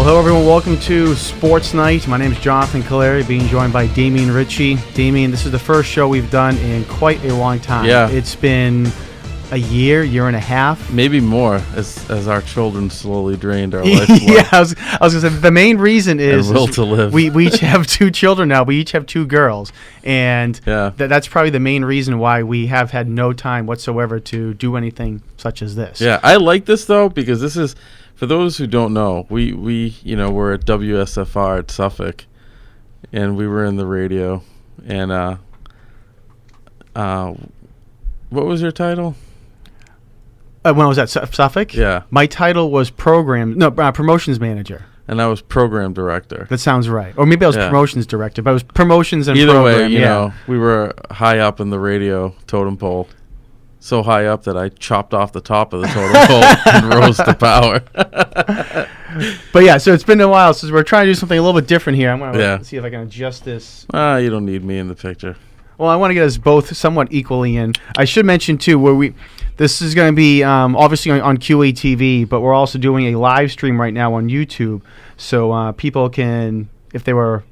Well, hello everyone. Welcome to Sports Night. My name is Jonathan Caliri, being joined by Damien Ricci. Damien, this is the first show we've done in quite a long time. Yeah. It's been a year and a half. Maybe more, as our children slowly drained our life. Yeah, I was going to say, the main reason is will to live. We each have two children now. We each have two girls. And Yeah. that's probably the main reason why we have had no time whatsoever to do anything such as this. Yeah, I like this, though, because this is, for those who don't know, we we're at WSFR at Suffolk, and we were in the radio. And what was your title? When I was at Suffolk? Yeah. My title was promotions manager. And I was program director. That sounds right. Or maybe I was promotions director, but it was promotions and Either program. way, you know, we were high up in the radio totem pole. So high up that I chopped off the top of the totem pole and rose to power. But yeah, so it's been a while since we're trying to do something a little bit different here. I'm going to see if I can adjust this. You don't need me in the picture. Well, I want to get us both somewhat equally in. I should mention, too, this is going to be obviously on QATV, but we're also doing a live stream right now on YouTube. So people can, if they were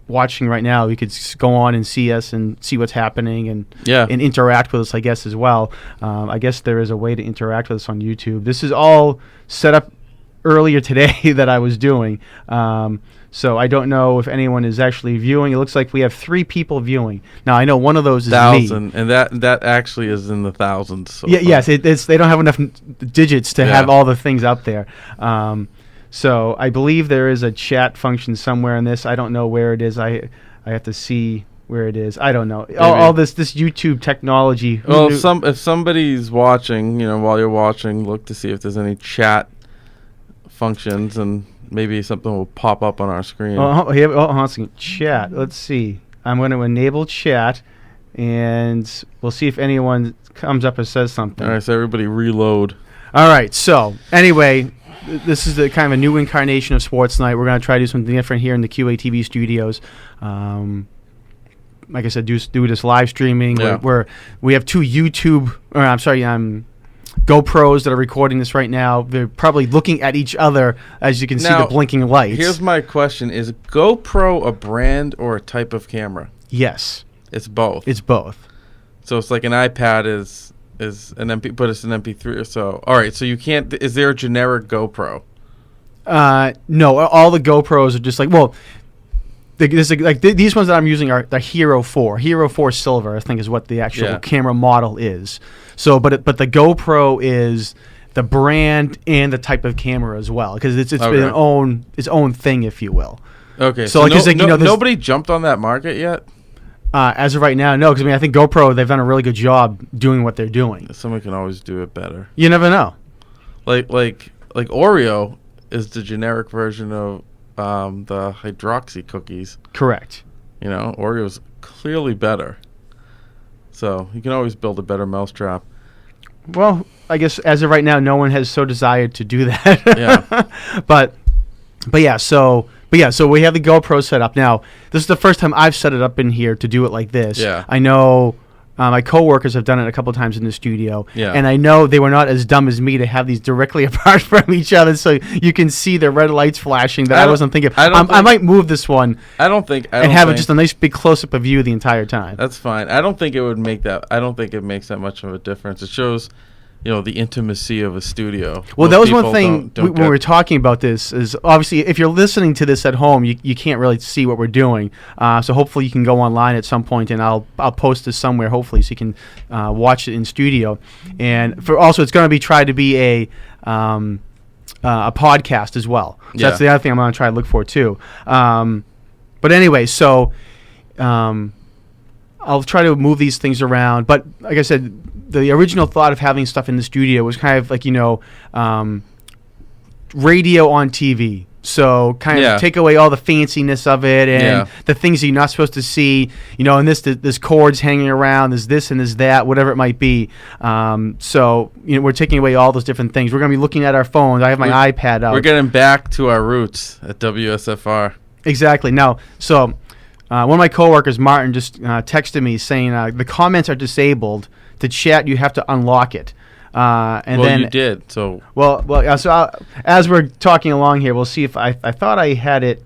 watching right now, you could go on and see us and see what's happening and interact with us, I guess, as well. I guess there is a way to interact with us on YouTube. This is all set up earlier today that I was doing. So I don't know if anyone is actually viewing. It looks like we have 3 people viewing. Now, I know one of those is me. And that actually is in the thousands. So yes, they don't have enough digits to have all the things up there. So I believe there is a chat function somewhere in this. I don't know where it is. I have to see where it is. I don't know. All this YouTube technology. Well, if somebody's watching, while you're watching, look to see if there's any chat functions, and maybe something will pop up on our screen. Hold on a second. Chat. Let's see. I'm going to enable chat, and we'll see if anyone comes up and says something. All right, so everybody reload. All right. So anyway, this is the kind of a new incarnation of Sports Night. We're going to try to do something different here in the QATV studios. Like I said, do this live streaming where we have 2 GoPros that are recording this right now. They're probably looking at each other, as you can see the blinking lights. Here's my question. Is GoPro a brand or a type of camera? Yes. It's both. It's both. So it's like an iPad is an MP, but it's an MP3 or so. All right, so you can't. Is there a generic GoPro? No, all the GoPros are just like, well, these ones that I'm using are the Hero 4. Hero 4 Silver, I think, is what the actual camera model is. So, but the GoPro is the brand and the type of camera as well, because it's been its own thing, if you will. Okay. So nobody jumped on that market yet. As of right now, no, because I think GoPro, they've done a really good job doing what they're doing. Someone can always do it better. You never know. Like Oreo is the generic version of the hydroxy cookies. Correct. Oreo's clearly better. So you can always build a better mousetrap. Well, I guess as of right now, no one has so desired to do that. Yeah. But yeah, so we have the GoPro set up. Now, this is the first time I've set it up in here to do it like this. Yeah. I know my coworkers have done it a couple times in the studio. Yeah. And I know they were not as dumb as me to have these directly apart from each other, so you can see the red lights flashing that I wasn't thinking. I might move this one. And have it just a nice big close-up of you the entire time. That's fine. I don't think it would make that. I don't think it makes that much of a difference. It shows, the intimacy of a studio. Well, that was one thing when we were talking about this, is obviously if you're listening to this at home, you can't really see what we're doing. So hopefully you can go online at some point, and I'll post this somewhere, hopefully, so you can watch it in studio. And it's going to be tried to be a podcast as well. So that's the other thing I'm going to try to look for too. But anyway, so I'll try to move these things around. But like I said, the original thought of having stuff in the studio was kind of like, radio on TV. So kind of take away all the fanciness of it and the things that you're not supposed to see, and this cords hanging around, there's this and there's that, whatever it might be. So we're taking away all those different things. We're going to be looking at our phones. I have my iPad out. We're getting back to our roots at WSFR. Exactly. Now, so one of my coworkers, Martin, just texted me saying the comments are disabled. To chat, you have to unlock it. And well, then you did. So as we're talking along here, we'll see if I thought I had it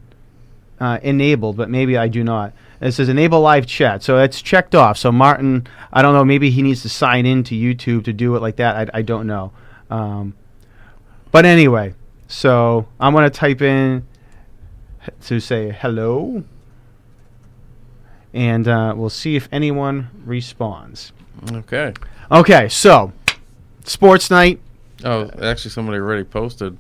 enabled, but maybe I do not. It says enable live chat, so it's checked off. So Martin, I don't know, maybe he needs to sign in to YouTube to do it like that. I don't know. But anyway, so I'm going to type in to say hello, and we'll see if anyone responds. Okay. Okay, so Sports Night. Oh, actually, somebody already posted.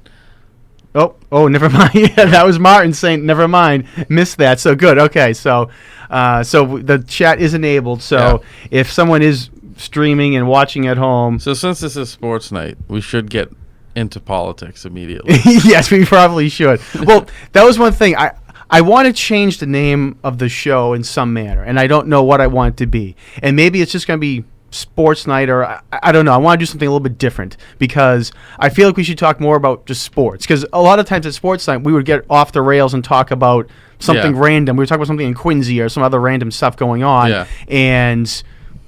Oh, never mind. Yeah, that was Martin saying, never mind. Missed that. So good. Okay, so the chat is enabled. So if someone is streaming and watching at home. So since this is Sports Night, we should get into politics immediately. Yes, we probably should. Well, that was one thing. I want to change the name of the show in some manner, and I don't know what I want it to be. And maybe it's just going to be Sports Night, or I don't know. I want to do something a little bit different because I feel like we should talk more about just sports. Because a lot of times at Sports Night, we would get off the rails and talk about something random. We would talk about something in Quincy or some other random stuff going on, and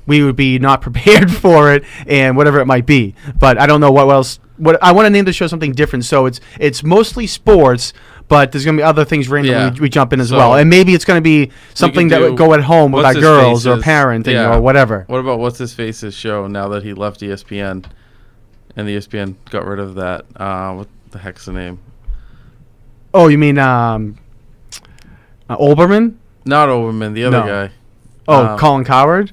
we would be not prepared for it and whatever it might be. But I don't know what else. What I want to name the show something different. So it's mostly sports. But there's going to be other things randomly we jump in as well. And maybe it's going to be something that would go at home with our girls or parenting or whatever. What about What's-His-Face's show now that he left ESPN and the ESPN got rid of that? What the heck's the name? Oh, you mean Olbermann? Not Olbermann, the other guy. Oh, Colin Cowherd?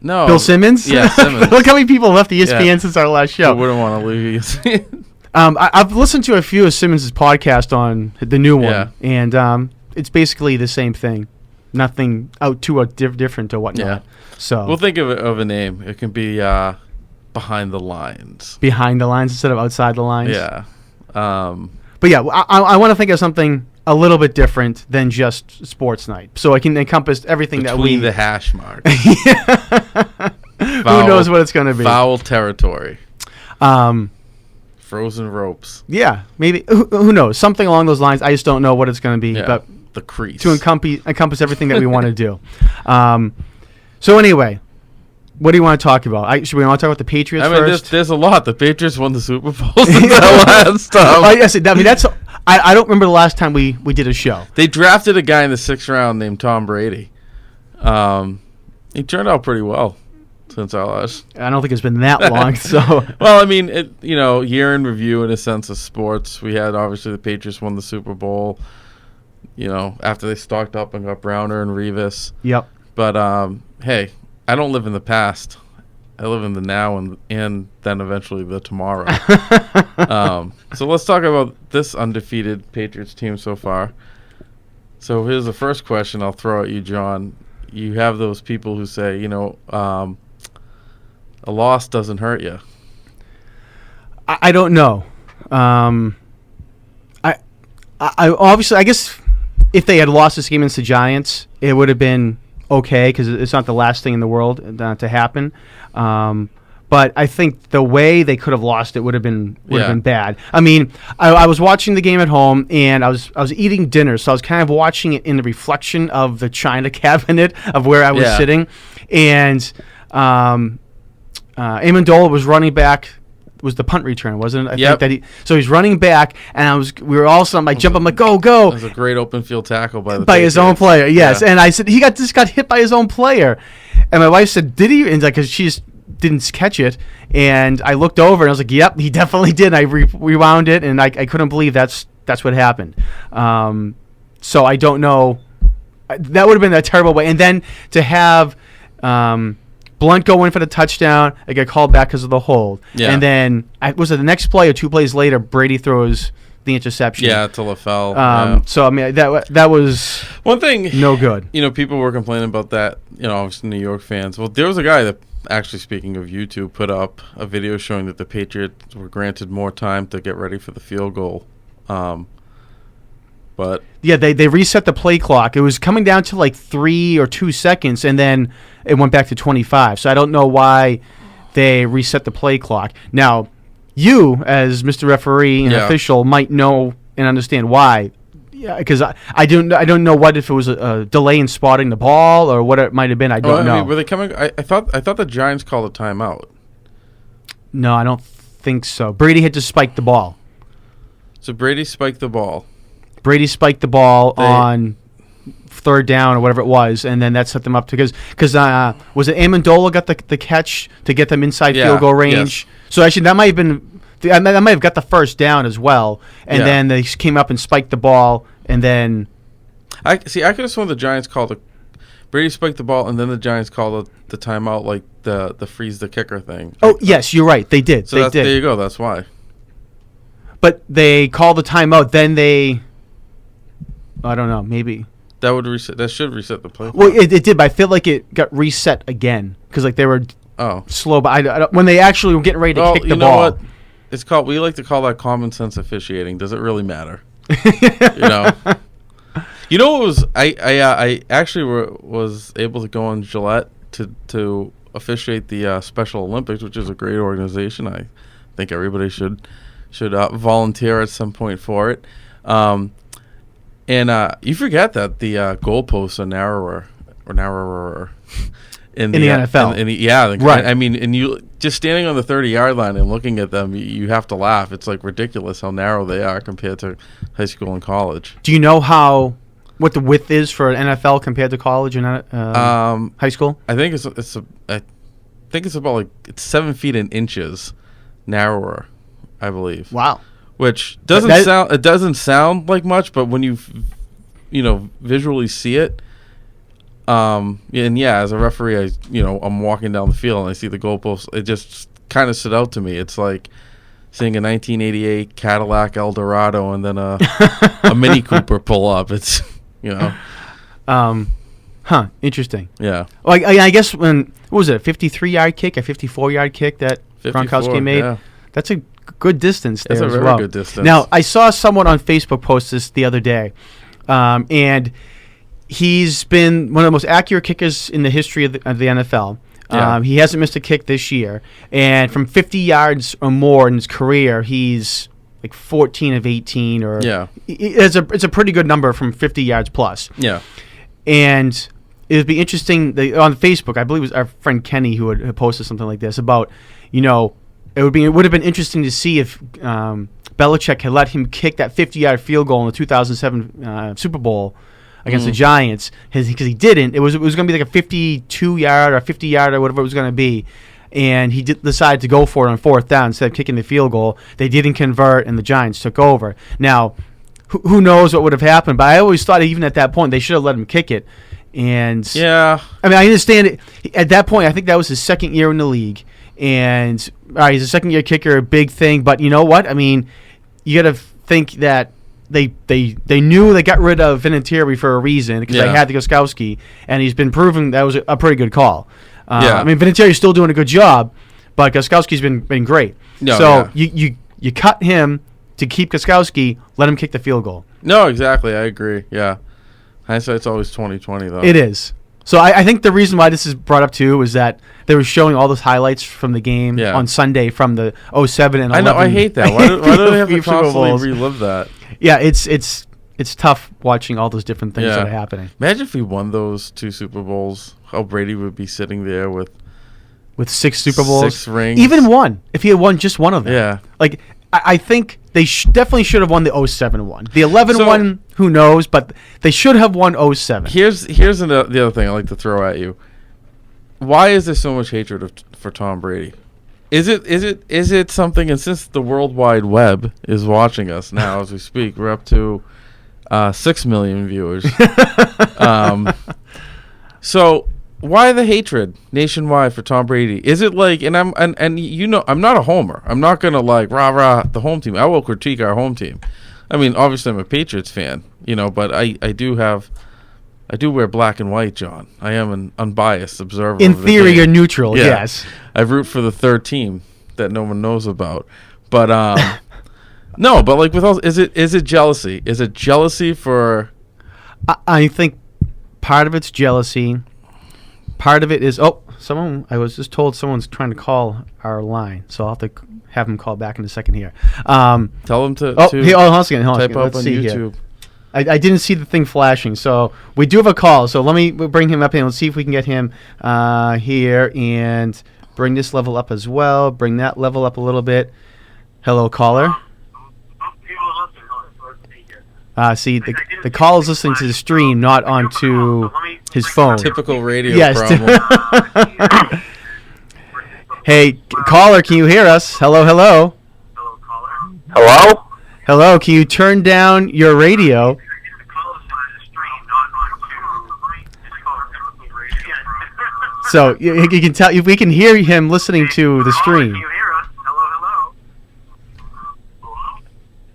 No. Bill Simmons? Yeah, Simmons. Look how many people left ESPN since our last show. Who wouldn't want to leave ESPN? I've listened to a few of Simmons' podcasts on the new one, and it's basically the same thing. Nothing different or whatnot. Yeah. So we'll think of a name. It can be Behind the Lines. Behind the Lines instead of Outside the Lines? Yeah. But yeah, I want to think of something a little bit different than just Sports Night. So I can encompass everything Between the hash marks. Who knows what it's going to be? Foul territory. Frozen ropes. Yeah, maybe. Who knows? Something along those lines. I just don't know what it's going to be. Yeah, but the crease. To encompass everything that we want to do. So anyway, what do you want to talk about? Should we want to talk about the Patriots first? There's a lot. The Patriots won the Super Bowl since that last time. Yes, I mean, that's... I don't remember the last time we did a show. They drafted a guy in the 6th round named Tom Brady. He turned out pretty well. Since our last, I don't think it's been that long. So, well, I mean, year in review in a sense of sports. We had obviously the Patriots won the Super Bowl. After they stocked up and got Browner and Revis. Yep. But hey, I don't live in the past. I live in the now and then eventually the tomorrow. So let's talk about this undefeated Patriots team so far. So here's the first question I'll throw at you, John. You have those people who say, a loss doesn't hurt you. I don't know. I obviously, I guess if they had lost this game against the Giants, it would have been okay because it's not the last thing in the world to happen. But I think the way they could have lost it would have been bad. I mean, I was watching the game at home and I was eating dinner, so I was kind of watching it in the reflection of the china cabinet of where I was sitting, and Amendola was running back. Was the punt return, wasn't it? I think that so he's running back, and we were all of a sudden, I'm like, go! It was a great open field tackle by his own player, yes. Yeah. And I said he just got hit by his own player, and my wife said, did he? And because she just didn't catch it, and I looked over and I was like, yep, he definitely did. And I rewound it, and I couldn't believe that's what happened. So I don't know. That would have been a terrible way, and then to have. Blunt go in for the touchdown. I get called back because of the hold. Yeah. And then, was it the next play or 2 plays later, Brady throws the interception. Yeah, to LaFell. So, I mean, that was one thing. No good. People were complaining about that, obviously New York fans. Well, there was a guy that, actually speaking of YouTube, put up a video showing that the Patriots were granted more time to get ready for the field goal. But yeah, they reset the play clock. It was coming down to like 3 or 2 seconds, and then it went back to 25. So I don't know why they reset the play clock. Now, you, as Mr. Referee and official, might know and understand why. Yeah, because I don't know what if it was a delay in spotting the ball or what it might have been. I don't know. Were they coming? I thought the Giants called a timeout. No, I don't think so. Brady had to spike the ball. So Brady spiked the ball. Brady spiked the ball on third down or whatever it was, and then that set them up because was it Amendola got the catch to get them inside field goal range? Yes. So actually that might have got the first down as well, and then they came up and spiked the ball, and then I could have sworn the Giants called Brady spiked the ball, and then the Giants called the timeout, like the freeze the kicker thing. Oh yes, you're right, they did. So there you go. That's why. But they called the timeout, then I don't know, maybe. That would reset. That should reset the play. Well, it did, but I feel like it got reset again because like they were slow. But I don't, when they actually were getting ready to kick the ball. You know what? It's called. We like to call that common sense officiating. Does it really matter? You know. You know what was I actually was able to go on Gillette to officiate the Special Olympics, which is a great organization. I think everybody should volunteer at some point for it. And you forget that the goalposts are narrower in the NFL. Right. I mean, and you just standing on the 30-yard line and looking at them, you have to laugh. It's like ridiculous how narrow they are compared to high school and college. Do you know what the width is for an NFL compared to college and high school? I think it's about like it's 7 feet in inches narrower, I believe. Wow. Which doesn't sound like much, but when you visually see it, and as a referee, I'm walking down the field and I see the goalpost. It just kind of stood out to me. It's like seeing a 1988 Cadillac Eldorado and then a Mini Cooper pull up. It's interesting. Yeah. Well, I guess what was it, a 53-yard kick, a 54-yard kick that Gronkowski made? Yeah. That's a good distance there. That's a very good distance. Now, I saw someone on Facebook post this the other day, and he's been one of the most accurate kickers in the history of the NFL. Yeah. He hasn't missed a kick this year, and from 50 yards or more in his career, he's like 14 of 18, or it's a pretty good number from 50 yards plus. Yeah, and it would be interesting on Facebook. I believe it was our friend Kenny who had posted something like this about It would have been interesting to see if Belichick had let him kick that 50-yard field goal in the 2007 Super Bowl against the Giants, because he didn't. It was going to be like a 52-yard or 50-yard or whatever it was going to be, and he decided to go for it on fourth down instead of kicking the field goal. They didn't convert, and the Giants took over. Now, who knows what would have happened? But I always thought even at that point they should have let him kick it. And yeah, I mean, I understand it. At that point, I think that was his second year in the league. And he's a second-year kicker, a big thing. But you know what? I mean, you got to think that they knew they got rid of Vinatieri for a reason, because they had the Gostkowski, and he's been proving that was a pretty good call. I mean, Vinatieri's still doing a good job, but Gostkowski's been great. You cut him to keep Gostkowski, let him kick the field goal. No, exactly. I agree. Yeah, hindsight's always 20/20, though. It is. So I think the reason why this is brought up too is that they were showing all those highlights from the game on Sunday from the 07 and 11. I know, I hate that. Why do they have to constantly relive that? Yeah, it's tough watching all those different things that are happening. Imagine if we won those 2 Super Bowls, how Brady would be sitting there with 6 Super Bowls. 6 rings. Even one, if he had won just one of them. Yeah. Like, I think they definitely should have won the 07 one. The 11 one, who knows, but they should have won 07. Here's the other thing I like to throw at you. Why is there so much hatred for Tom Brady? Is it something, and since the World Wide Web is watching us now as we speak, we're up to 6 million viewers. So why the hatred nationwide for Tom Brady? Is it like, and I'm not a homer. I'm not gonna like rah the home team. I will critique our home team. I mean, obviously I'm a Patriots fan, but I do wear black and white, John. I am an unbiased observer. In theory, you're neutral. Yeah. Yes, I root for the third team that no one knows about. But no, but like with all, is it jealousy? Is it jealousy for? I think part of it's jealousy. Part of it is someone. I was just told someone's trying to call our line, so I'll have to have him call back in a second here. Tell him to. Hold on a second. Type up Let's on see YouTube. Here. I didn't see the thing flashing, so we do have a call. So let me bring him up and let's see if we can get him here and bring this level up as well. Bring that level up a little bit. Hello, caller. See, the call is listening to the stream, not onto his phone. Typical radio Yes. problem. Hey, caller, can you hear us? Hello, hello. Hello? Hello, can you turn down your radio? So you can tell, we can hear him listening to the stream. Can you hear us? Hello, hello.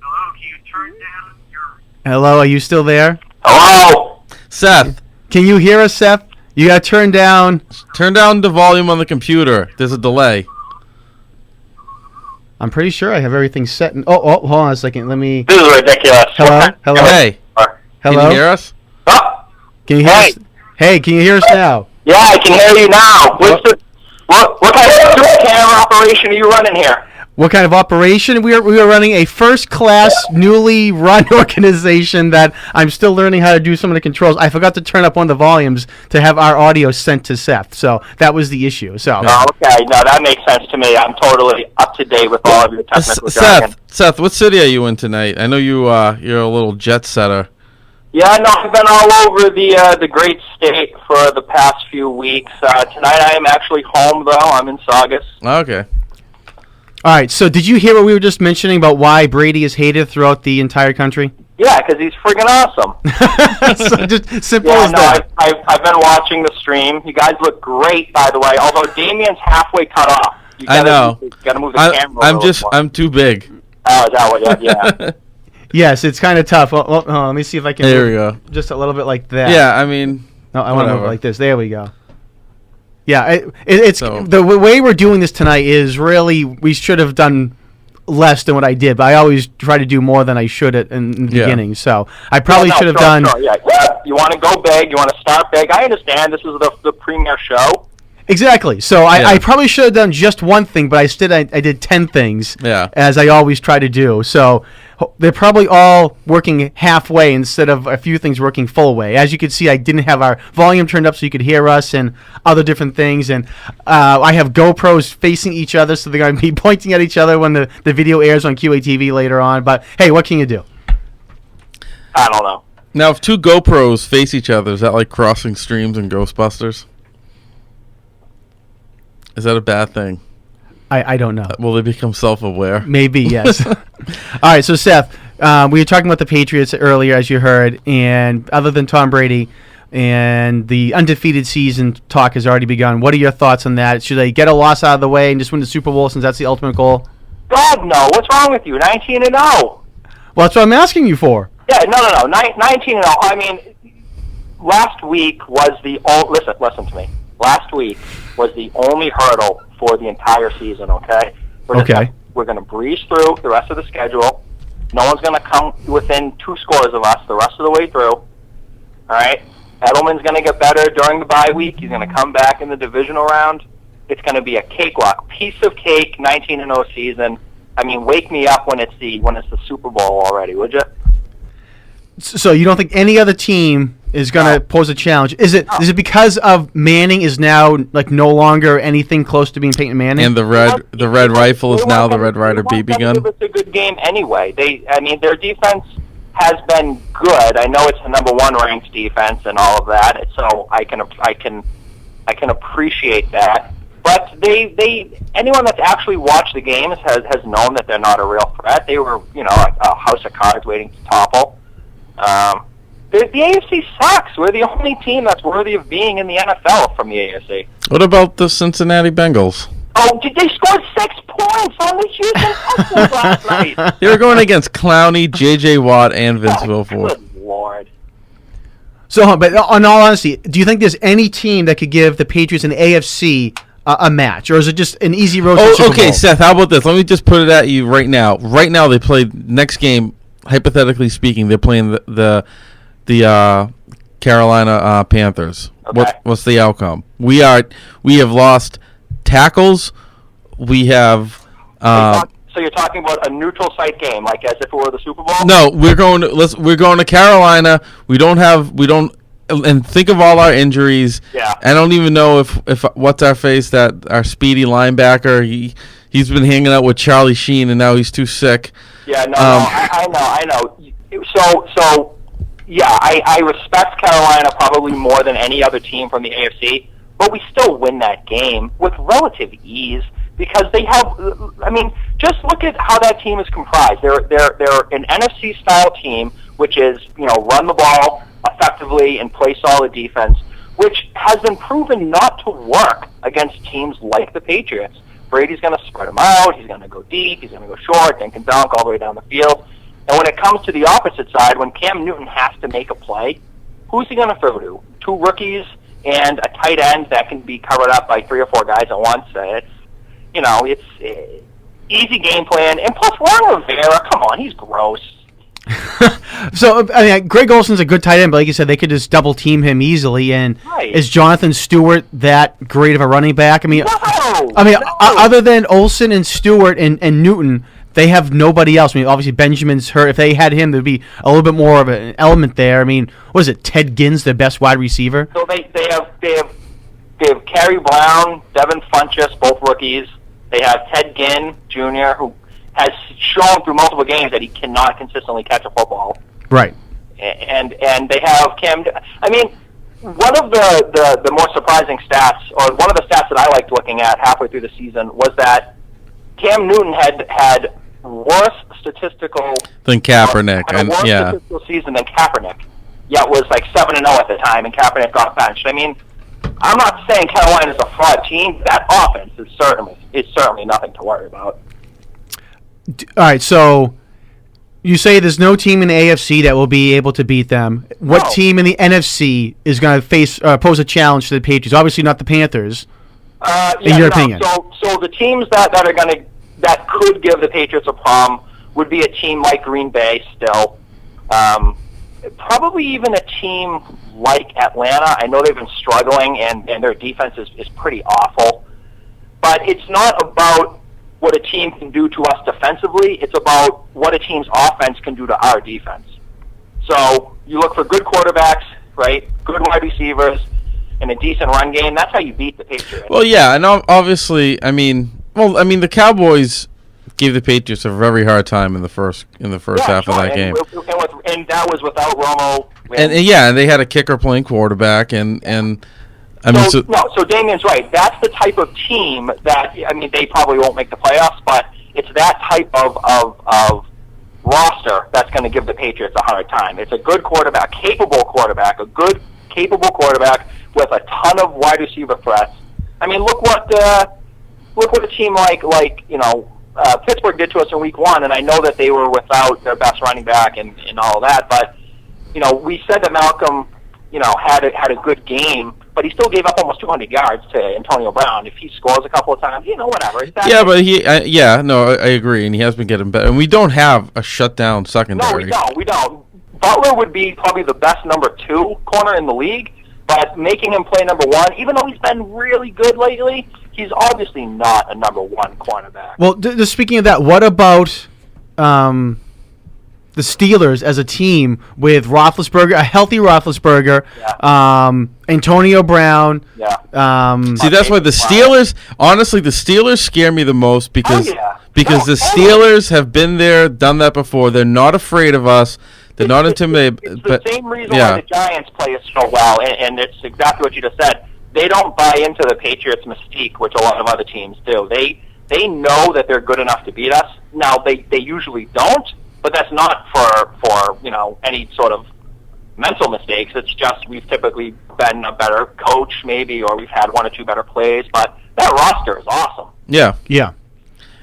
Hello, can you turn down your... Hello, are you still there? Hello? Seth, Can you hear us, Seth? You got to turn down. turn down the volume on the computer. There's a delay. I'm pretty sure I have everything set. Hold on a second. Let me. This is ridiculous. Hello? Hello? Hey, Hello? can you hear us? Oh, Can you hear Hey. us? Hey, can you hear us now? yeah, I can hear you now. What kind of super camera operation are you running here? What kind of operation? We are running a first-class, newly run organization that I'm still learning how to do some of the controls. I forgot to turn up one of the volumes to have our audio sent to Seth, so that was the issue. So Oh, okay. No, that makes sense to me. I'm totally up to date with all of your technical jargon. Seth, what city are you in tonight? I know you're a little jet setter. Yeah, no, I've been all over the great state for the past few weeks. Tonight I am actually home, though. I'm in Saugus. Okay. all right. So did you hear what we were just mentioning about why Brady is hated throughout the entire country? Yeah, because he's friggin' awesome. So just simple Yeah, as no, that. I've been watching the stream. You guys look great, by the way. Although Damien's halfway cut off. You I know. You gotta move the camera. I'm too big. Oh, is that what? Yeah. Yes, it's kind of tough. Let me see if I can. There do we go. Just a little bit like that. Yeah, I mean, No, I want to move it whatever. like this. There we go. Yeah, it's So- the way we're doing this tonight is really we should have done less than what I did, but I always try to do more than I should in the Yeah. beginning. So I probably should have sure, done Sure, yeah. You want to go big. You want to start big. I understand. This is the premier show. exactly. So Yeah. I probably should have done just one thing, but I did 10 things. Yeah. As I always try to do. So they're probably all working halfway instead of a few things working full way. As you can see, I didn't have our volume turned up so you could hear us and other different things. And I have GoPros facing each other, so they're going to be pointing at each other when the video airs on QATV later on. But hey, what can you do? I don't know. Now, if two GoPros face each other, is that like crossing streams in Ghostbusters? Is that a bad thing? I don't know. Will they become self-aware? Maybe, yes. All right, so Seth, we were talking about the Patriots earlier, as you heard, and other than Tom Brady and the undefeated season talk has already begun. What are your thoughts on that? Should they get a loss out of the way and just win the Super Bowl since that's the ultimate goal? God, no. What's wrong with you? 19-0. Well, that's what I'm asking you for. Yeah, no. 19-0. I mean, last week was the listen to me. Last week was the only hurdle for the entire season. Okay. We're gonna breeze through the rest of the schedule. No one's gonna come within 2 scores of us the rest of the way through. All right. Edelman's gonna get better during the bye week. He's gonna come back in the divisional round. It's gonna be a cakewalk, piece of cake, 19-0 season. I mean, wake me up when it's the Super Bowl already, would you? So you don't think any other team is going to pose a challenge? Is it because of Manning is now like no longer anything close to being Peyton Manning? And the red rifle is now the Red Ryder BB gun. It's a good game anyway. Their defense has been good. I know it's the number 1 ranked defense and all of that, so I can appreciate that. But anyone that's actually watched the games has known that they're not a real threat. They were, like a house of cards waiting to topple. The AFC sucks. We're the only team that's worthy of being in the NFL from the AFC. What about the Cincinnati Bengals? Oh, they scored 6 points on the Houston Texans last night. They were going against Clowney, J.J. Watt, and Vince Wilfork. Good Lord. So, but in all honesty, do you think there's any team that could give the Patriots and the AFC a match, or is it just an easy road to the Super Okay, Bowl? Seth, how about this? Let me just put it at you right now. Right now, they play next game. Hypothetically speaking, they're playing the Carolina Panthers. Okay. What's the outcome? We have lost tackles. We have So you're talking about a neutral site game, like as if it were the Super Bowl? no. We're going to Carolina. We don't and think of all our injuries. Yeah. I don't even know if what's our face, that our speedy linebacker, he's been hanging out with Charlie Sheen, and now he's too sick. Yeah, I know. So yeah, I respect Carolina probably more than any other team from the AFC, but we still win that game with relative ease because they have. I mean, just look at how that team is comprised. They're an NFC style team, which is run the ball effectively and play solid defense, which has been proven not to work against teams like the Patriots. Brady's going to spread them out. He's going to go deep. He's going to go short. Then can dunk all the way down the field. And when it comes to the opposite side, when Cam Newton has to make a play, who's he going to throw to? 2 rookies and a tight end that can be covered up by 3 or 4 guys at once. It's easy game plan. And plus, Ron Rivera, come on, he's gross. So, I mean, Greg Olson's a good tight end, but like you said, they could just double team him easily. And Right. Is Jonathan Stewart that great of a running back? No. Other than Olson and Stewart and Newton, they have nobody else. I mean, obviously Benjamin's hurt. If they had him, there'd be a little bit more of an element there. I mean, what is it? Ted Ginn's the best wide receiver. So they have Kerry Brown, Devin Funchess, both rookies. They have Ted Ginn Jr., who has shown through multiple games that he cannot consistently catch a football. Right. And they have Cam. I mean, one of the more surprising stats, or one of the stats that I liked looking at halfway through the season, was that Cam Newton had worse statistical Than Kaepernick, had a worse statistical season than Kaepernick. Yet was like 7-0 at the time, and Kaepernick got benched. I mean, I'm not saying Carolina is a fraud team. That offense is certainly nothing to worry about. All right, so you say there's no team in the AFC that will be able to beat them. What No. team in the NFC is going to pose a challenge to the Patriots? Obviously not the Panthers. In your opinion. So the teams that could give the Patriots a problem would be a team like Green Bay still. Probably even a team like Atlanta. I know they've been struggling and their defense is pretty awful. But it's not about what a team can do to us defensively. It's about what a team's offense can do to our defense. So you look for good quarterbacks, right? Good wide receivers, and a decent run game. That's how you beat the Patriots. Well, yeah, and obviously, the Cowboys gave the Patriots a very hard time in the first half of that game. And that was without Romo. And they had a kicker playing quarterback, So Damien's right. That's the type of team that, they probably won't make the playoffs, but it's that type of roster that's going to give the Patriots a hard time. It's a good quarterback, a good, capable quarterback with a ton of wide receiver threats. I mean, look what a team like Pittsburgh did to us in Week 1, and I know that they were without their best running back and all of that, but we said that Malcolm had a good game, but he still gave up almost 200 yards to Antonio Brown. If he scores a couple of times, whatever. Yeah, but I agree, and he has been getting better. And we don't have a shutdown secondary. No, we don't. Butler would be probably the best number 2 corner in the league, but making him play number 1, even though he's been really good lately, he's obviously not a number 1 cornerback. Well, speaking of that, what about the Steelers as a team with Roethlisberger, a healthy Roethlisberger, Antonio Brown? Yeah. See, that's why the Steelers, honestly, the Steelers scare me the most because the Steelers have been there, done that before. They're not afraid of us. They're not intimidated. It's the same reason why the Giants play us so well, and it's exactly what you just said. They don't buy into the Patriots' mystique, which a lot of other teams do. They know that they're good enough to beat us. Now, they usually don't, but that's not for any sort of mental mistakes. It's just we've typically been a better coach, maybe, or we've had 1 or 2 better plays. But that roster is awesome. Yeah. Yeah.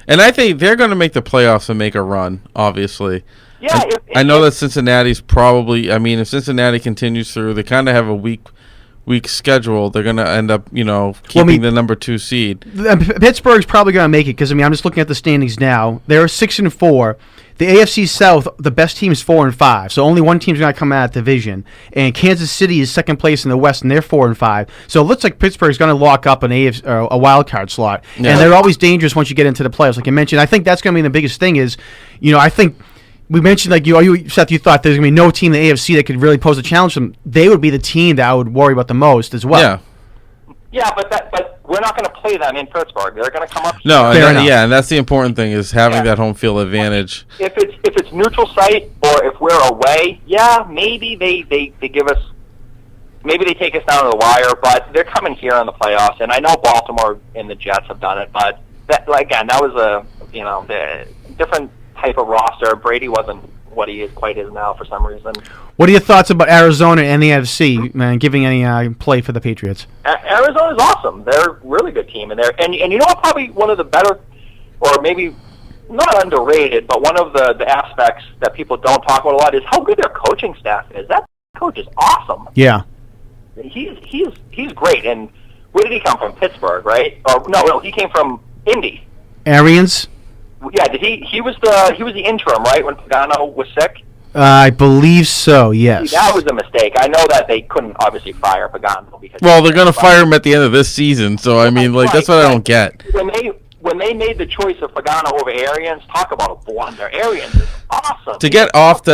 And I think they're going to make the playoffs and make a run, obviously. Yeah. I know that Cincinnati's probably, if Cincinnati continues through, they kind of have a weak schedule. They're going to end up, keeping the number 2 seed. Pittsburgh's probably going to make it because, I'm just looking at the standings now. They're 6-4. The AFC South, the best team is 4-5, so only one team's going to come out of the division. And Kansas City is second place in the West, and they're 4-5. So it looks like Pittsburgh's going to lock up an a wild card slot, and they're always dangerous once you get into the playoffs. Like I mentioned, I think that's going to be the biggest thing. Is, I think we mentioned Seth, you thought there's going to be no team in the AFC that could really pose a challenge to them. They would be the team that I would worry about the most as well. Yeah. Yeah, but we're not going to play them in Pittsburgh. They're going to come up. No, Fair enough. and that's the important thing is having that home field advantage. If it's neutral site or if we're away, yeah, maybe they give us, maybe they take us down to the wire. But they're coming here in the playoffs, and I know Baltimore and the Jets have done it. But that was a different type of roster. Brady wasn't what he quite is now for some reason. What are your thoughts about Arizona and the NFC, man, giving any play for the Patriots? Arizona's awesome. They're a really good team, and you know what? Probably one of the better, or maybe not underrated, but one of the aspects that people don't talk about a lot is how good their coaching staff is. That coach is awesome. Yeah, he's great. And where did he come from? Pittsburgh, right? Or no, he came from Indy. Arians. Yeah, did he was the interim, right, when Pagano was sick? I believe so. Yes. See, that was a mistake. I know that they couldn't obviously fire Pagano because. Well, they're going to fire him at the end of this season, so I mean, like, that's what I don't get. When they made the choice of Pagano over Arians, talk about a blunder. Arians is awesome. To get off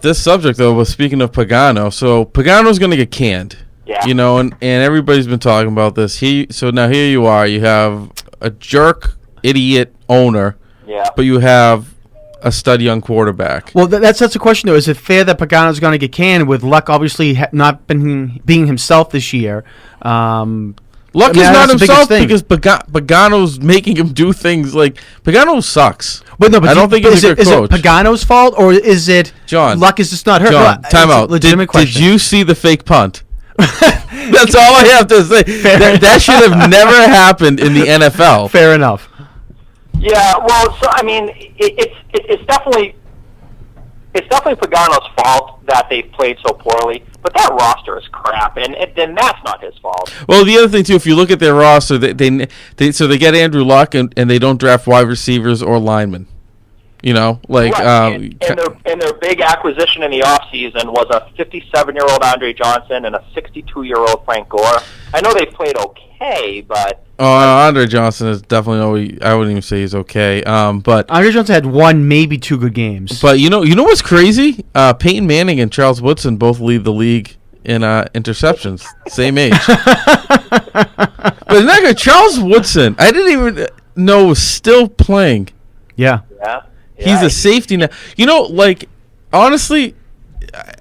this subject though, was speaking of Pagano, so Pagano's going to get canned. Yeah. You know, and everybody's been talking about this. So now here you are. You have a jerk, idiot owner. Yeah. But you have a stud young quarterback. Well, that's the question, though. Is it fair that Pagano's going to get canned with Luck obviously not being himself this year? Luck is not himself because Pagano's making him do things like Pagano sucks. But no, but I don't think he's a good coach. Is it Pagano's fault or is it John? Luck is just not hurt? John, No, time out. Legitimate question. Did you see the fake punt? That's all I have to say. That should have never happened in the NFL. Fair enough. Yeah, well, so I mean, it's definitely Pagano's fault that they've played so poorly. But that roster is crap, and that's not his fault. Well, the other thing too, if you look at their roster, they get Andrew Luck, and they don't draft wide receivers or linemen. You know, like right. and their big acquisition in the offseason was a 57-year-old Andre Johnson and a 62-year-old Frank Gore. I know they played okay, but Andre Johnson is definitely I wouldn't even say he's okay. But Andre Johnson had one, maybe two good games. But you know what's crazy? Peyton Manning and Charles Woodson both lead the league in interceptions, same age. But isn't that good? Charles Woodson, I didn't even know was still playing. Yeah. He's a safety now. You know, like honestly,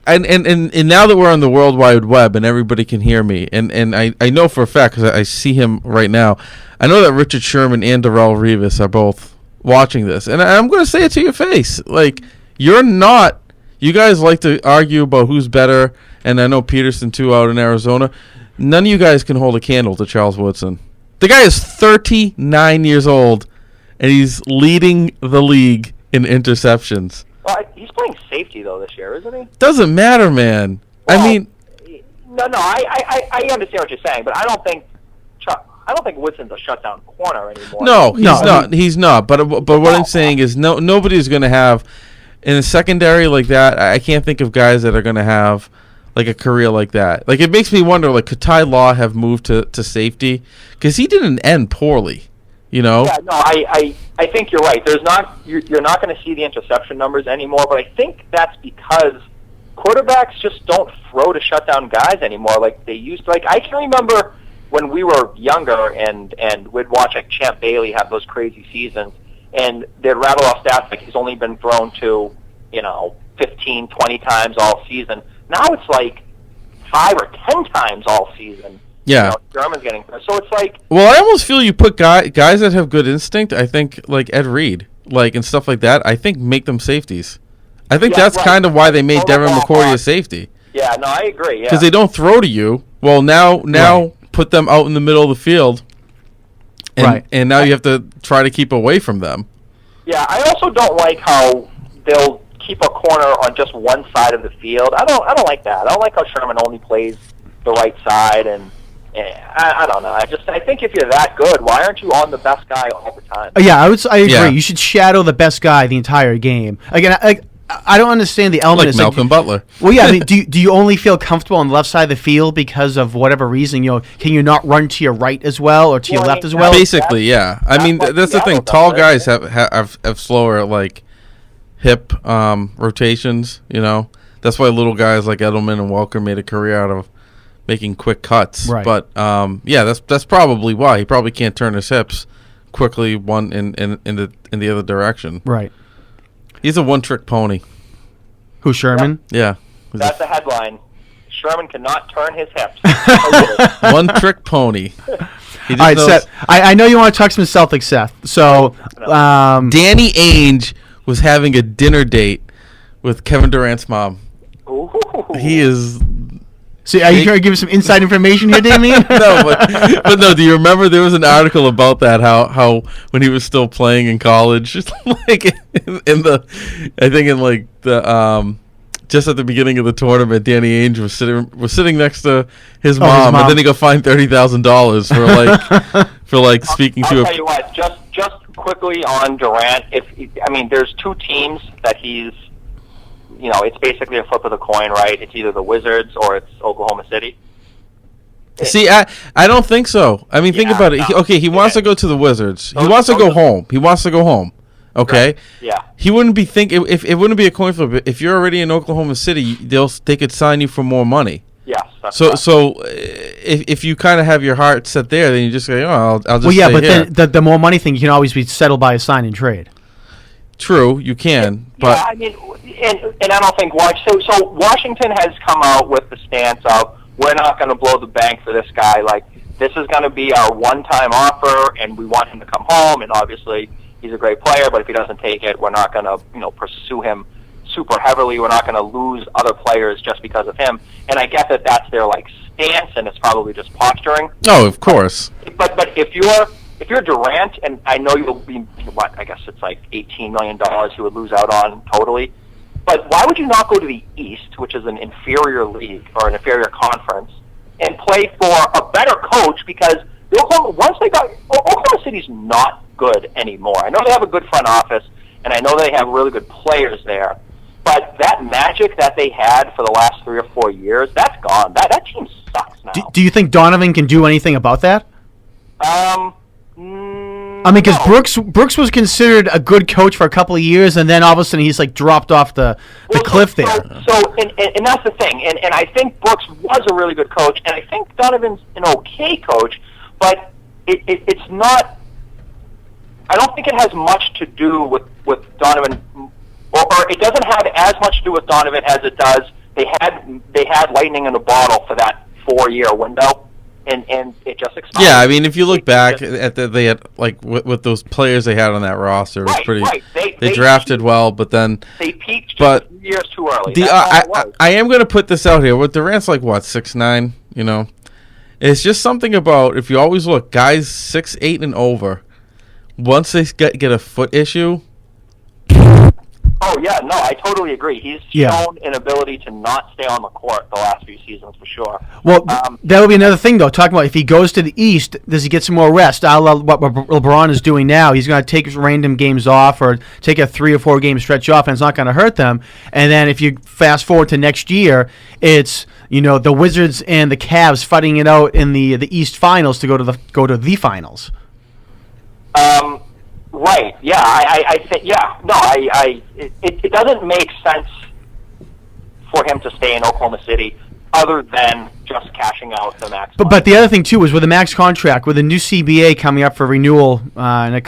and now that we're on the World Wide Web and everybody can hear me, and I know for a fact because I see him right now. I know that Richard Sherman and Darrelle Revis are both watching this, and I'm going to say it to your face. Like you're not. You guys like to argue about who's better, and I know Peterson too out in Arizona. None of you guys can hold a candle to Charles Woodson. The guy is 39 years old, and he's leading the league in interceptions. Well, he's playing safety though this year, isn't he? Doesn't matter, man. Well, I mean, no, I understand what you're saying, but I don't think Woodson's a shutdown corner anymore. No, he's not. He's not. But what I'm saying is, nobody's going to have in a secondary like that. I can't think of guys that are going to have like a career like that. Like it makes me wonder. Like could Ty Law have moved to safety because he didn't end poorly. You know? Yeah, no, I think you're right. You're not going to see the interception numbers anymore, but I think that's because quarterbacks just don't throw to shutdown guys anymore like they used to. Like I can remember when we were younger and we'd watch like Champ Bailey have those crazy seasons, and they'd rattle off stats like he's only been thrown to 15, 20 times all season. Now it's like 5 or 10 times all season. Yeah, German's getting so it's like. Well, I almost feel you put guys that have good instinct. I think like Ed Reed, like and stuff like that. I think make them safeties. I think that's right. Kind of why they made Devin McCourty a safety. Yeah, no, I agree. Yeah, because they don't throw to you. Well, now right. Put them out in the middle of the field, and, right? And now you have to try to keep away from them. Yeah, I also don't like how they'll keep a corner on just one side of the field. I don't like that. I don't like how Sherman only plays the right side and. I don't know. I think if you're that good, why aren't you on the best guy all the time? Yeah, I agree. Yeah. You should shadow the best guy the entire game. Again, I don't understand the element. Like Malcolm Butler. Well, yeah. I mean, do you only feel comfortable on the left side of the field because of whatever reason? Can you not run to your right as well or to your left as well? Basically, yeah. I mean, that's the thing. Tall guys have slower like hip rotations. You know, that's why little guys like Edelman and Welker made a career out of making quick cuts. Right. But yeah, that's probably why he probably can't turn his hips quickly one in the other direction. Right. He's a one-trick pony. Who, Sherman? Yeah. That's the headline. Sherman cannot turn his hips. One-trick pony. He just All right, knows- Seth. I know you want to talk some Celtics, Seth. So, Danny Ainge was having a dinner date with Kevin Durant's mom. Ooh. He is so are you trying to give us some inside information here, Damien? no, but no. Do you remember there was an article about that? How when he was still playing in college, just like in the, I think in like the just at the beginning of the tournament, Danny Ainge was sitting next to his mom, and then he got fined $30,000 for like speaking I'll to. tell you what. Just quickly on Durant. There's two teams that he's. It's basically a flip of the coin, right? It's either the Wizards or it's Oklahoma City. See, I don't think so. I mean, think about it. No. He wants to go to the Wizards. He Those- wants to those go are- home. He wants to go home. Okay. Right. Yeah. He wouldn't be thinking if it wouldn't be a coin flip. If you're already in Oklahoma City, they could sign you for more money. Yes. That's So correct. so if you kind of have your heart set there, then you just say, oh, I'll just Well, yeah, stay but here. then the more money thing, you can always be settled by a sign and trade. True, you can, but yeah, I mean, and I don't think so Washington has come out with the stance of we're not going to blow the bank for this guy. Like, this is going to be our one-time offer, and we want him to come home. And obviously, he's a great player, but if he doesn't take it, we're not going to pursue him super heavily. We're not going to lose other players just because of him. And I get that that's their stance, and it's probably just posturing. oh, of course. But if you're Durant, and I know you'll be I guess it's like $18 million you would lose out on totally. But why would you not go to the East, which is an inferior league or an inferior conference, and play for a better coach? Because Oklahoma City's not good anymore. I know they have a good front office, and I know they have really good players there. But that magic that they had for the last 3 or 4 years, that's gone. That team sucks now. Do you think Donovan can do anything about that? I mean, because no. Brooks was considered a good coach for a couple of years, and then all of a sudden he's dropped off the cliff there. And that's the thing. And I think Brooks was a really good coach, and I think Donovan's an okay coach, but it's not. I don't think it has much to do with Donovan, or it doesn't have as much to do with Donovan as it does. They had lightning in a bottle for that 4-year window. And it just expired. Yeah, I mean, if you look back at they had with those players they had on that roster, it was pretty. Right. They drafted well, but then they peaked but 2 years too early. I am going to put this out here. With Durant's 6'9", it's just something about if you always look guys 6'8" and over, once they get a foot issue. Oh yeah, no, I totally agree. He's shown an ability to not stay on the court the last few seasons for sure. Well, that would be another thing, though. Talking about if he goes to the East, does he get some more rest? What LeBron is doing now, he's going to take random games off or take a 3 or 4 game stretch off, and it's not going to hurt them. And then if you fast forward to next year, it's the Wizards and the Cavs fighting it out in the East Finals to go to the finals. Right. Yeah. I think. Yeah. No. It doesn't make sense for him to stay in Oklahoma City, other than just cashing out the max. But the other thing too is with the max contract, with the new CBA coming up for renewal,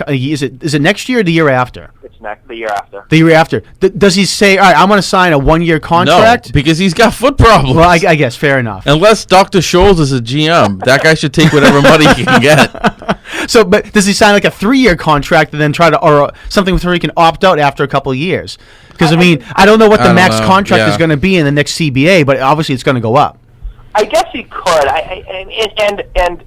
is it next year or the year after? It's the year after. The year after. Does he say, all right, I'm going to sign a 1-year contract? No, because he's got foot problems. Well, I guess fair enough. Unless Dr. Scholes is a GM, that guy should take whatever money he can get. So, but does he sign a 3-year contract and then or something where he can opt out after a couple of years? Because I don't know what the max contract is going to be in the next CBA, but obviously it's going to go up. I guess he could. And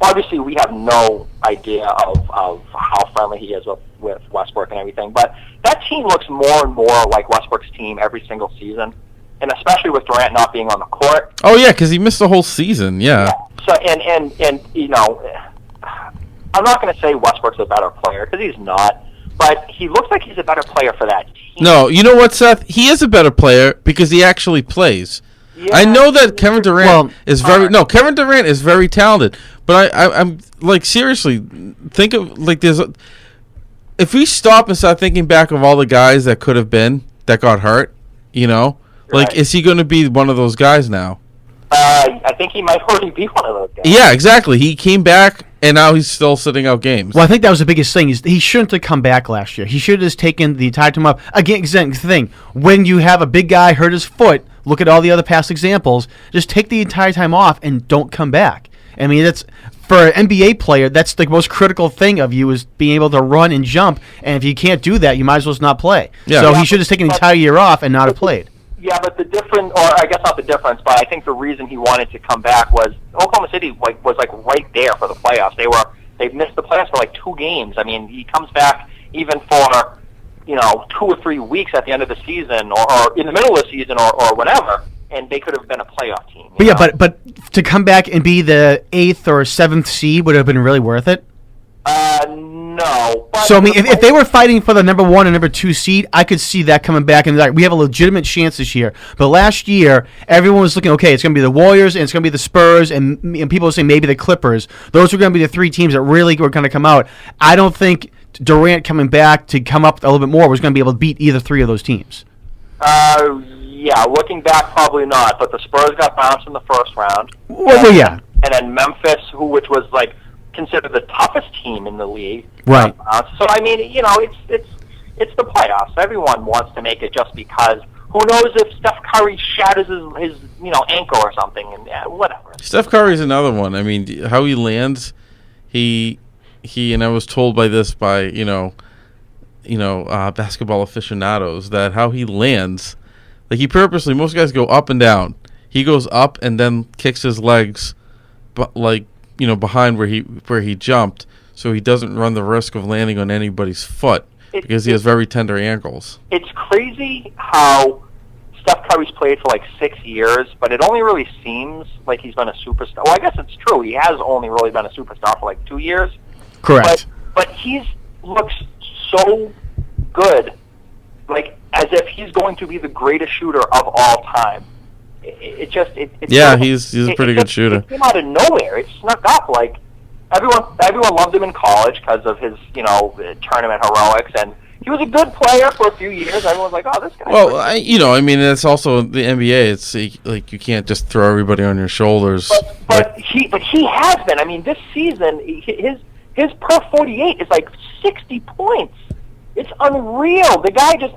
obviously we have no idea of how friendly he is with Westbrook and everything, but that team looks more and more like Westbrook's team every single season, and especially with Durant not being on the court. Oh yeah, because he missed the whole season. Yeah. So and I'm not going to say Westbrook's a better player because he's not, but he looks like he's a better player for that team. No, you know what, Seth? He is a better player because he actually plays. Yeah, I know that Kevin Durant is Kevin Durant is very talented, but I'm seriously think of if we stop and start thinking back of all the guys that could have been that got hurt, Right. is he going to be one of those guys now? I think he might already be one of those guys. Yeah, exactly. He came back, and now he's still sitting out games. Well, I think that was the biggest thing. Is he shouldn't have come back last year. He should have just taken the entire time off. Again, the thing, when you have a big guy hurt his foot, look at all the other past examples, just take the entire time off and don't come back. I mean, that's for an NBA player, that's the most critical thing of you is being able to run and jump, and if you can't do that, you might as well just not play. Yeah. So he should have taken the entire year off and not have played. Yeah, but the difference, or I guess not the difference, but I think the reason he wanted to come back was Oklahoma City was right there for the playoffs. They've missed the playoffs for like 2 games. I mean, he comes back even for 2 or 3 weeks at the end of the season, or in the middle of the season, or whatever, and they could have been a playoff team. But yeah, but to come back and be the 8th or 7th seed would have been really worth it. No. But so I mean, if they were fighting for the number 1 and number 2 seed, I could see that coming back and like we have a legitimate chance this year. But last year, everyone was looking, okay, it's going to be the Warriors and it's going to be the Spurs and people were saying maybe the Clippers. Those were going to be the 3 teams that really were going to come out. I don't think Durant coming back to come up a little bit more was going to be able to beat either 3 of those teams. Yeah, looking back, probably not. But the Spurs got bounced in the first round. Well, yeah. And then Memphis, which was like considered the toughest team in the league. Right. So I mean, it's the playoffs. Everyone wants to make it just because. Who knows if Steph Curry shatters his ankle or something, and whatever. Steph Curry's another one. I mean, how he lands, he and I was told by basketball aficionados that how he lands, like he purposely, most guys go up and down. He goes up and then kicks his legs, but behind where he jumped, so he doesn't run the risk of landing on anybody's foot because he has very tender ankles. It's crazy how Steph Curry's played for like 6 years, but it only really seems like he's been a superstar. Well, I guess it's true. He has only really been a superstar for like 2 years. Correct. But he looks so good, like as if he's going to be the greatest shooter of all time. He's a pretty good shooter. It came out of nowhere. It snuck up. Like everyone loved him in college because of his tournament heroics, and he was a good player for a few years. Everyone's like, "Oh, this guy." Well, it's also the NBA. It's like you can't just throw everybody on your shoulders. But he has been. I mean, this season his per 48 is like 60 points. It's unreal. The guy just.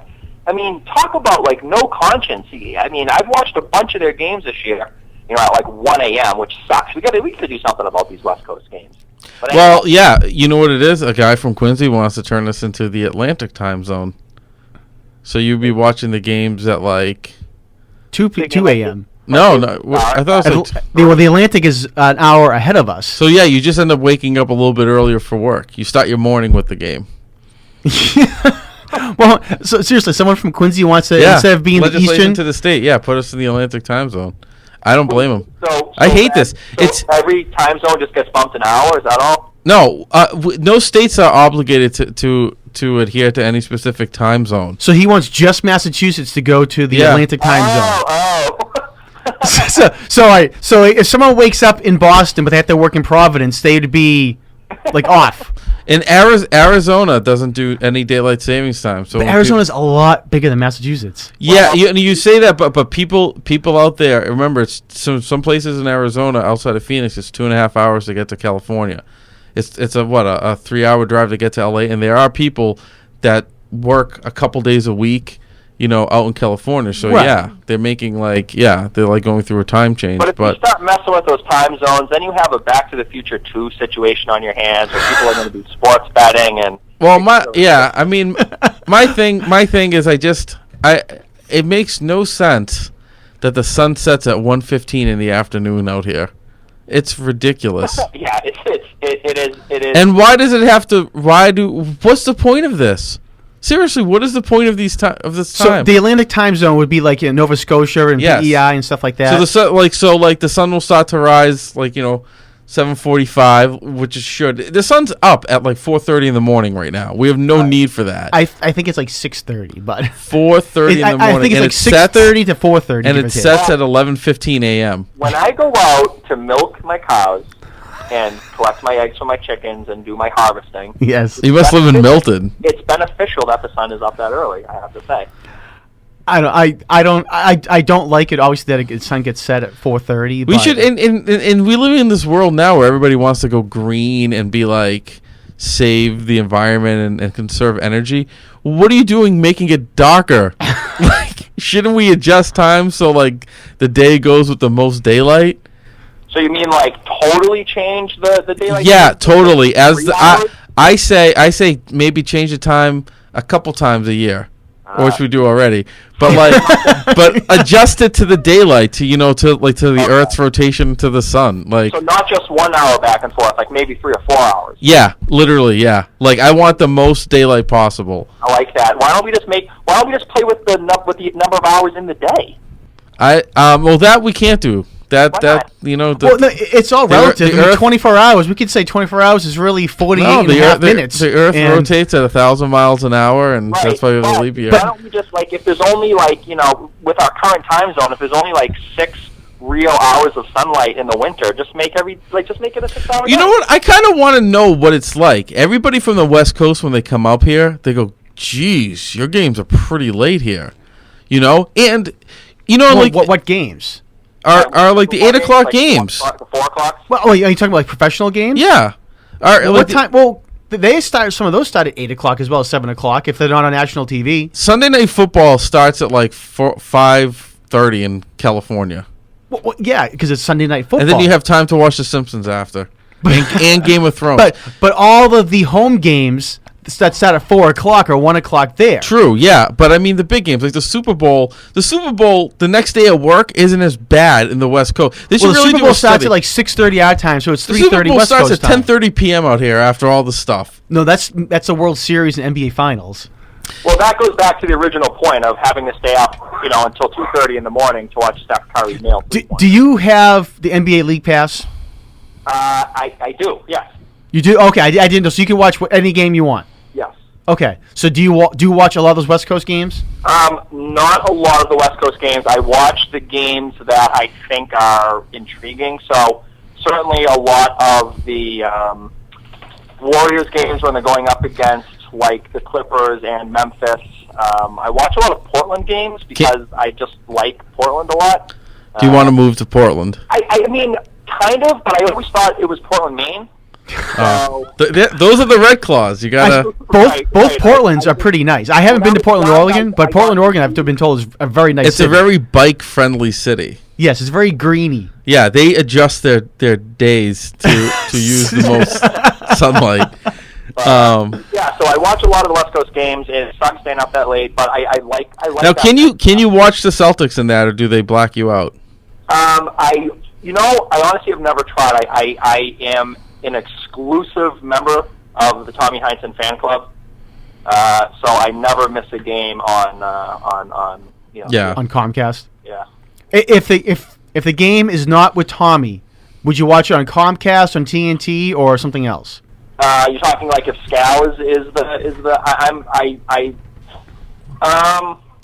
I mean, talk about, like, no conscience. I've watched a bunch of their games this year, at, like, 1 a.m., which sucks. We got to do something about these West Coast games. But well, yeah, you know what it is? A guy from Quincy wants to turn us into the Atlantic time zone. So you'd be watching the games at, like... 2 a.m. No. I thought it was like... Well, the Atlantic is an hour ahead of us. So, yeah, you just end up waking up a little bit earlier for work. You start your morning with the game. Well, so seriously, someone from Quincy wants to, instead of being the Eastern... to the state, put us in the Atlantic time zone. I don't blame him. So I hate this. So every time zone just gets bumped an hour, is that all? No, no states are obligated to adhere to any specific time zone. So he wants just Massachusetts to go to the Atlantic time zone. Oh. So if someone wakes up in Boston but they have to work in Providence, they'd be like off. And Arizona doesn't do any daylight savings time. So Arizona's a lot bigger than Massachusetts. Yeah, you say that, but people out there, remember, it's some places in Arizona outside of Phoenix, it's 2.5 hours to get to California. It's a 3-hour drive to get to LA, and there are people that work a couple days a week, out in California. So right. They're making they're like going through a time change. But if you start messing with those time zones, then you have a Back to the Future 2 situation on your hands where people are going to do sports betting and. Well, my thing is it makes no sense that the sun sets at 1:15 in the afternoon out here. It's ridiculous. Yeah, it is. And why does it have to? What's the point of this? Seriously, what is the point of this time? So the Atlantic time zone would be like in Nova Scotia and PEI and stuff like that. So the sun will start to rise 7:45, which it should. The sun's up at like 4:30 in the morning right now. We have no need for that. I think it's like 6:30, but 4:30 in the morning. I think it's like 6:30 to 4:30, and it sets at 11:15 a.m. When I go out to milk my cows and collect my eggs from my chickens and do my harvesting. Yes. You must live in Milton. It's beneficial that the sun is up that early, I have to say. I don't like it. Obviously, that the sun gets set at 4:30. We should, and we live in this world now where everybody wants to go green and be like, save the environment and conserve energy. What are you doing making it darker? Like, shouldn't we adjust time so like the day goes with the most daylight? So you mean like totally change the daylight? Yeah, totally. As 3 hours? I say maybe change the time a couple times a year. Which we do already, but but adjust it to the daylight, to the Earth's rotation to the sun, like. So not just 1 hour back and forth, like maybe 3 or 4 hours. Yeah, literally, yeah. Like I want the most daylight possible. I like that. Why don't we just play with the number of hours in the day? Well, that we can't do. Why not? Well, no, it's all relative. The Earth, 24 hours. We could say 24 hours is really 48 and a half minutes. The Earth rotates at 1,000 miles an hour, and that's why there's a leap year. Why don't we just, like, if there's only, like, with our current time zone, if there's only, like, 6 real hours of sunlight in the winter, just make it a 6 hour day. You know what? I kind of want to know what it's like. Everybody from the West Coast, when they come up here, they go, geez, your games are pretty late here. And, like... What games? Are like the 8 o'clock games. The 4 o'clock? Well, are you talking about like professional games? Yeah. What time? Well, they start. Some of those start at 8 o'clock as well as 7 o'clock if they're not on national TV. Sunday Night Football starts at like 5:30 in California. Well, yeah, because it's Sunday Night Football. And then you have time to watch The Simpsons after, and Game of Thrones. But all of the home games that start at 4 o'clock or 1 o'clock there. True, yeah, but I mean the big games like the Super Bowl. The Super Bowl, the next day at work isn't as bad in the West Coast. The Super Bowl starts at like 6:30 our time, so it's 3:30 West Coast time. The Super Bowl starts at 10:30 p.m. out here after all the stuff. No, that's a World Series and NBA Finals. Well, that goes back to the original point of having to stay up, until 2:30 in the morning to watch Steph Curry nail. Do you have the NBA League Pass? I do. Yes. You do? Okay, I didn't know. So you can watch any game you want. Yes. Okay, so do you watch a lot of those West Coast games? Not a lot of the West Coast games. I watch the games that I think are intriguing. So certainly a lot of the Warriors games when they're going up against like the Clippers and Memphis. I watch a lot of Portland games because I just like Portland a lot. Do you want to move to Portland? I mean, kind of, but I always thought it was Portland, Maine. Those are the Red Claws. You gotta both Portlands are pretty nice. I haven't been to Portland, Oregon, but Portland, Oregon, I've been told is a very nice. It's city. a very bike-friendly city. Yes, it's very greeny. Yeah, they adjust their days to use the most sunlight. Yeah, so I watch a lot of the West Coast games. It sucks staying up that late, but I like. Now, can you watch the Celtics in that, or do they black you out? I honestly have never tried. I am an exclusive member of the Tommy Heinsohn fan club, so I never miss a game on Comcast. Yeah. If the game is not with Tommy, would you watch it on Comcast, on TNT, or something else? You're talking like if Scal is the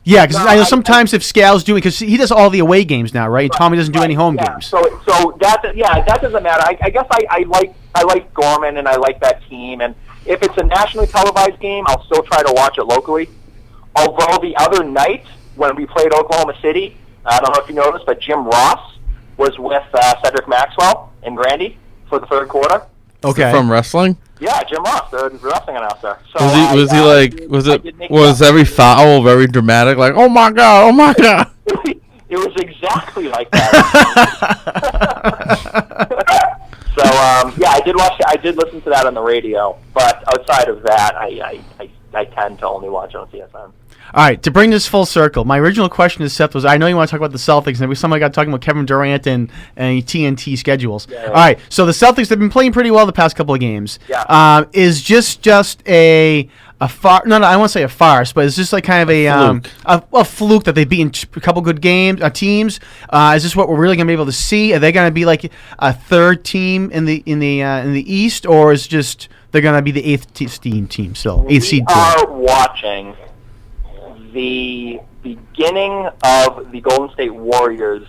Yeah, because I know sometimes if Scal's doing, because he does all the away games now, right? And Tommy doesn't do any home games. So that doesn't matter. I guess I like Gorman and I like that team, and if it's a nationally televised game, I'll still try to watch it locally. Although the other night when we played Oklahoma City, I don't know if you noticed, but Jim Ross was with Cedric Maxwell and Grandy for the third quarter. Okay. From wrestling? Yeah, Jim Ross, the wrestling announcer. So was every foul very dramatic? Like, oh my god, oh my god. It was exactly like that. So I did listen to that on the radio, but outside of that, I tend to only watch on CSN. All right, to bring this full circle, my original question to Seth was, I know you want to talk about the Celtics, and somebody got talking about Kevin Durant and TNT schedules. Yeah. All right, so the Celtics have been playing pretty well the past couple of games. Yeah. Is just a far? No, I won't say a farce, but it's just like kind of a fluke that they've beaten a couple good teams. Is this what we're really going to be able to see? Are they going to be like a third team in the East, or is just they're going to be the eighth team still? Eighth seed. We are watching the beginning of the Golden State Warriors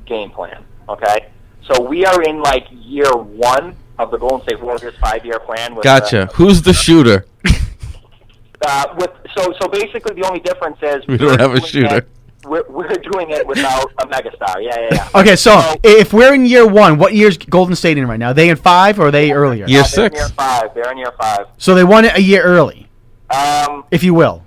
game plan, okay? So we are in, like, year one of the Golden State Warriors 5-year plan. Gotcha. Who's the shooter? So basically the only difference is We don't have a shooter. We're doing it without a megastar. Yeah. Okay, so if we're in year 1, what year's Golden State in right now? Are they in 5 or are they earlier? Year They're in 6. year 5. They're in year 5. So they won it a year early, if you will.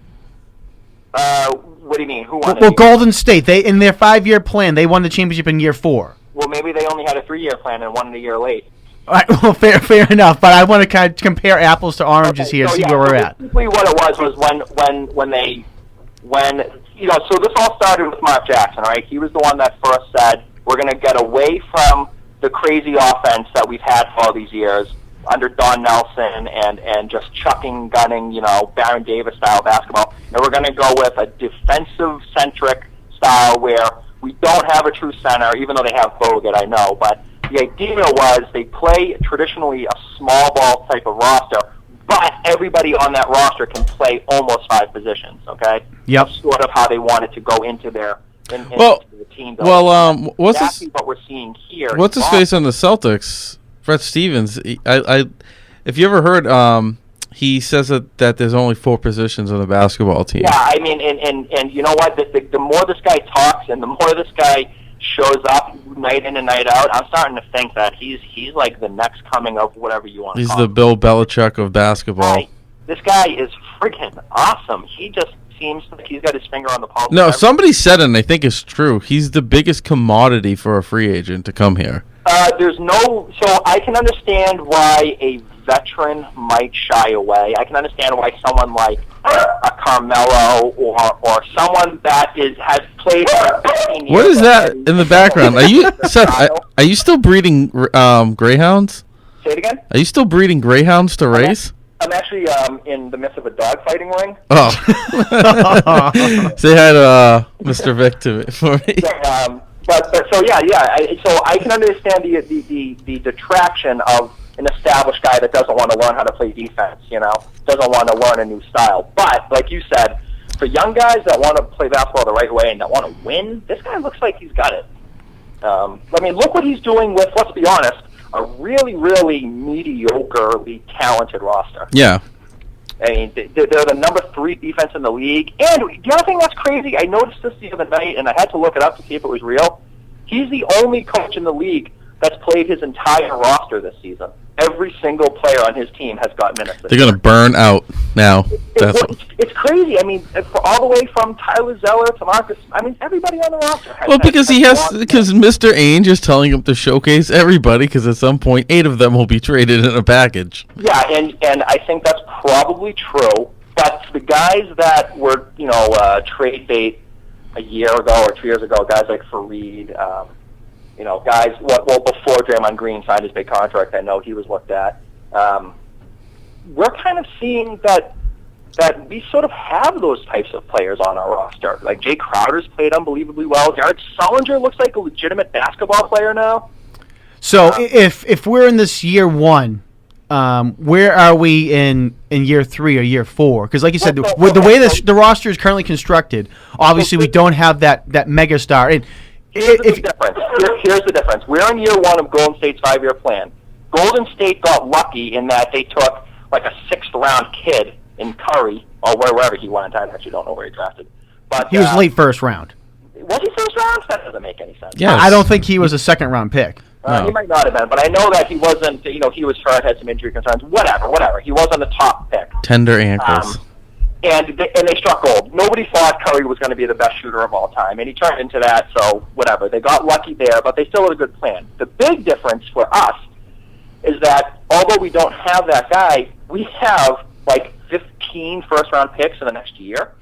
What do you mean? Who won Well, it? Golden State, they in their 5-year plan, they won the championship in year 4. Well, maybe they only had a 3-year plan and won it a year late. All right, well, fair enough. But I want to kind of compare apples to oranges here, see where we're at. Basically, what it was when so this all started with Mark Jackson, right? He was the one that first said we're going to get away from the crazy offense that we've had for all these years under Don Nelson and just chucking, gunning, Baron Davis style basketball, and we're going to go with a defensive centric style where we don't have a true center, even though they have Bogut, I know, but the idea was they play traditionally a small ball type of roster, but everybody on that roster can play almost 5 positions, okay? Yep. That's sort of how they wanted to go into their into the team. What's exactly what we're seeing here. What's his face on the Celtics? Brett Stevens. If you ever heard, he says that there's only 4 positions on the basketball team. Yeah, I mean, and you know what? The more this guy talks and the more this guy shows up night in and night out, I'm starting to think that he's like the next coming of whatever you want to call He's the him. Bill Belichick of basketball. Right. This guy is freaking awesome. He just seems like he's got his finger on the pulse. No, of somebody said it, and I think it's true. He's the biggest commodity for a free agent to come here. So I can understand why a veteran might shy away. I can understand why someone like a Carmelo or someone that has played for 15 years. What is that in the background? Are you Seth? Are you still breeding greyhounds? Say it again? Are you still breeding greyhounds to race? I'm actually in the midst of a dogfighting ring. Oh, say hi to Mr. Vic for me. So I can understand the detraction of an established guy that doesn't want to learn how to play defense, doesn't want to learn a new style. But, like you said, for young guys that want to play basketball the right way and that want to win, this guy looks like he's got it. Look what he's doing with, let's be honest, a really, really mediocrely talented roster. Yeah. I mean, they're the number 3 defense in the league. And the other thing that's crazy, I noticed this the other night, and I had to look it up to see if it was real. He's the only coach in the league that's played his entire roster this season. Every single player on his team has got minutes. They're going to burn out now. It's crazy. I mean, all the way from Tyler Zeller to Marcus. I mean, everybody on the roster. Because Mr. Ainge is telling him to showcase everybody. Because at some point, 8 of them will be traded in a package. Yeah, and I think that's probably true. But the guys that were trade bait a year ago or 2 years ago, guys like Fareed, guys, before Draymond Green signed his big contract, I know he was looked at. We're kind of seeing that we sort of have those types of players on our roster. Like Jay Crowder's played unbelievably well. Jared Sullinger looks like a legitimate basketball player now. So if we're in this year 1, where are we in year 3 or year 4? Because like you said, the way the roster is currently constructed, obviously we don't have that mega star. And here's the difference. We're in year 1 of Golden State's 5-year plan. Golden State got lucky in that they took like a 6th-round kid in Curry, or wherever he went. I actually don't know where he drafted. But he was late first round. Was he first round? That doesn't make any sense. Yes. I don't think he was a 2nd-round pick. No. He might not have been, but I know that he wasn't. He was hurt, had some injury concerns. Whatever. He wasn't the top pick. Tender ankles. And they struck gold. Nobody thought Curry was going to be the best shooter of all time, and he turned into that, so whatever. They got lucky there, but they still had a good plan. The big difference for us is that although we don't have that guy, we have like 15 first-round picks in the next year.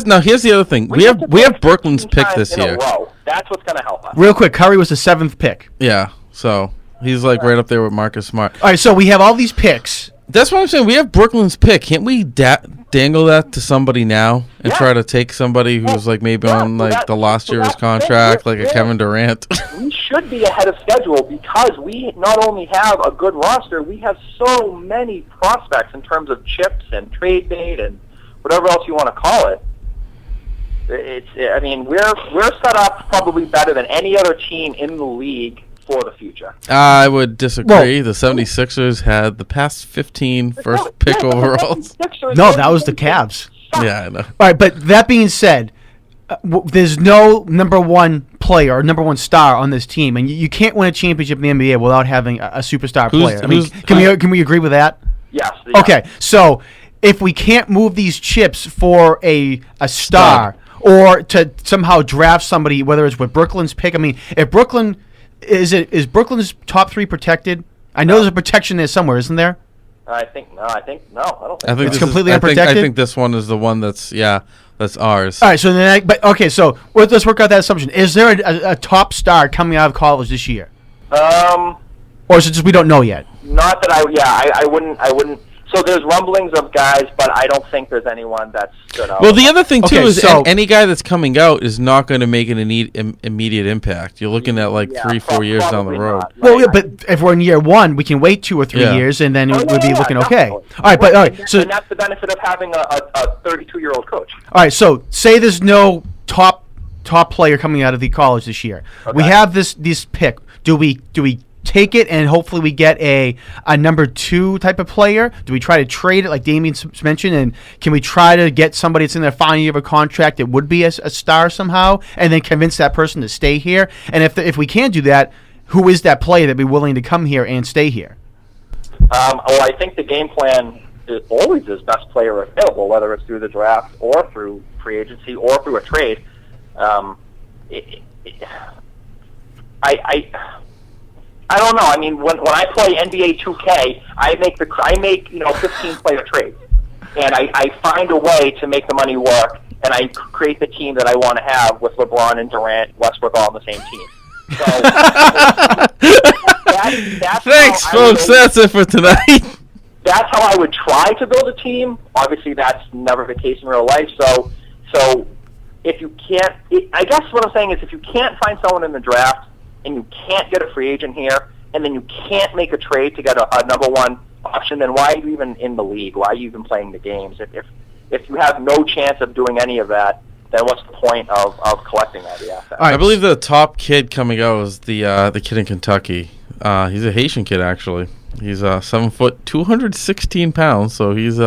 Now, here's the other thing. We have Brooklyn's pick this year. That's what's going to help us. Real quick, Curry was the 7th pick. Yeah, so he's like right up there with Marcus Smart. All right, so we have all these picks. That's what I'm saying. We have Brooklyn's pick. Can't we dangle that to somebody now and try to take somebody who's like maybe on like the last year of his contract, like a Kevin Durant? We should be ahead of schedule because we not only have a good roster, we have so many prospects in terms of chips and trade bait and whatever else you want to call it. We're set up probably better than any other team in the league for the future. I would disagree. Well, the 76ers had the past 15 first pick overalls. No, that was the Cavs. Yeah, I know. All right, but that being said, there's no number one player or number one star on this team, and you can't win a championship in the NBA without having a superstar player. I mean, can we agree with that? Yes. Okay, so if we can't move these chips for a star or to somehow draft somebody, whether it's with Brooklyn's pick, I mean, if Brooklyn is Brooklyn's top 3 protected? I know there's a protection there somewhere, isn't there? I think no. I don't think I think it's completely unprotected. I think this one is the one that's ours. All right, so then, so let's work out that assumption. Is there a top star coming out of college this year? Or is it just we don't know yet? Not that I wouldn't. So there's rumblings of guys, but I don't think there's anyone that's stood out. Well, the other thing too is any guy that's coming out is not going to make an immediate impact. You're looking at 3-4 years down the road. Not. Well, yeah, but if we're in year 1, we can wait 2 or 3 years, and then we'll be looking okay. Definitely. All right, so that's the benefit of having a 32-year-old coach. All right, so say there's no top player coming out of the college this year. Okay. We have this pick. Do we take it and hopefully we get a number 2 type of player? Do we try to trade it like Damien mentioned, and can we try to get somebody that's in their final year of a contract that would be a star somehow, and then convince that person to stay here? And if we can't do that, who is that player that be willing to come here and stay here? I think the game plan is always is best player available, whether it's through the draft or through free agency or through a trade. I don't know. I mean, when I play NBA 2K, I make 15-player trades, and I find a way to make the money work, and I create the team that I want to have with LeBron and Durant, Westbrook all on the same team. So that's thanks, folks. That's it for tonight. That's how I would try to build a team. Obviously, that's never the case in real life. So if you can't, I guess what I'm saying is if you can't find someone in the draft, and you can't get a free agent here, and then you can't make a trade to get a number 1 option, then why are you even in the league? Why are you even playing the games? If you have no chance of doing any of that, then what's the point of collecting all the assets? I believe the top kid coming out is the kid in Kentucky. He's a Haitian kid, actually. He's 7 foot, 216 pounds, so he's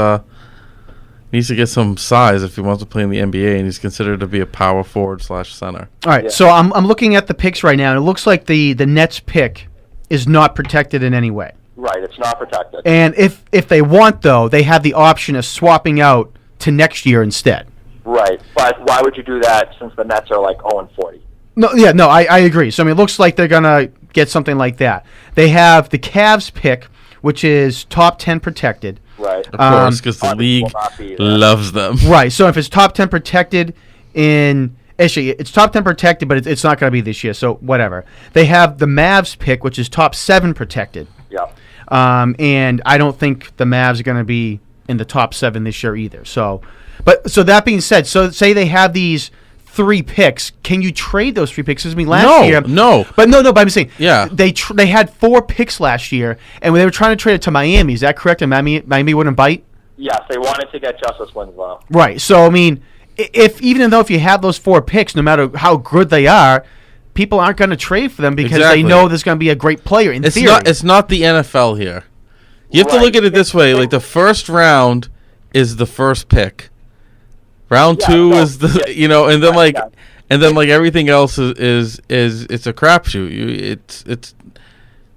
needs to get some size if he wants to play in the NBA, and he's considered to be a power forward / center. All right, so I'm looking at the picks right now, and it looks like the Nets pick is not protected in any way. Right, it's not protected. And if they want, though, they have the option of swapping out to next year instead. Right, but why would you do that since the Nets are 0-40? No, I agree. So, I mean, it looks like they're going to get something like that. They have the Cavs pick, which is top 10 protected. Right. Of course, because the league loves them. Right. So if it's top 10 protected actually, it's top 10 protected, but it's not going to be this year, so whatever. They have the Mavs pick, which is top 7 protected. Yeah. And I don't think the Mavs are going to be in the top 7 this year either. So that being said, so say they have these 3 picks. Can you trade those 3 picks? I mean, last year, but I'm saying, they had 4 picks last year, and when they were trying to trade it to Miami, is that correct? And Miami wouldn't bite. Yes, they wanted to get Justice Winslow. Right. So I mean, if you have those 4 picks, no matter how good they are, people aren't going to trade for them because they know there's going to be a great player. In theory, it's not the NFL here. You have to look at it this way: like the first round is the first pick. Round 2 is the and then everything else is it's a crapshoot. It's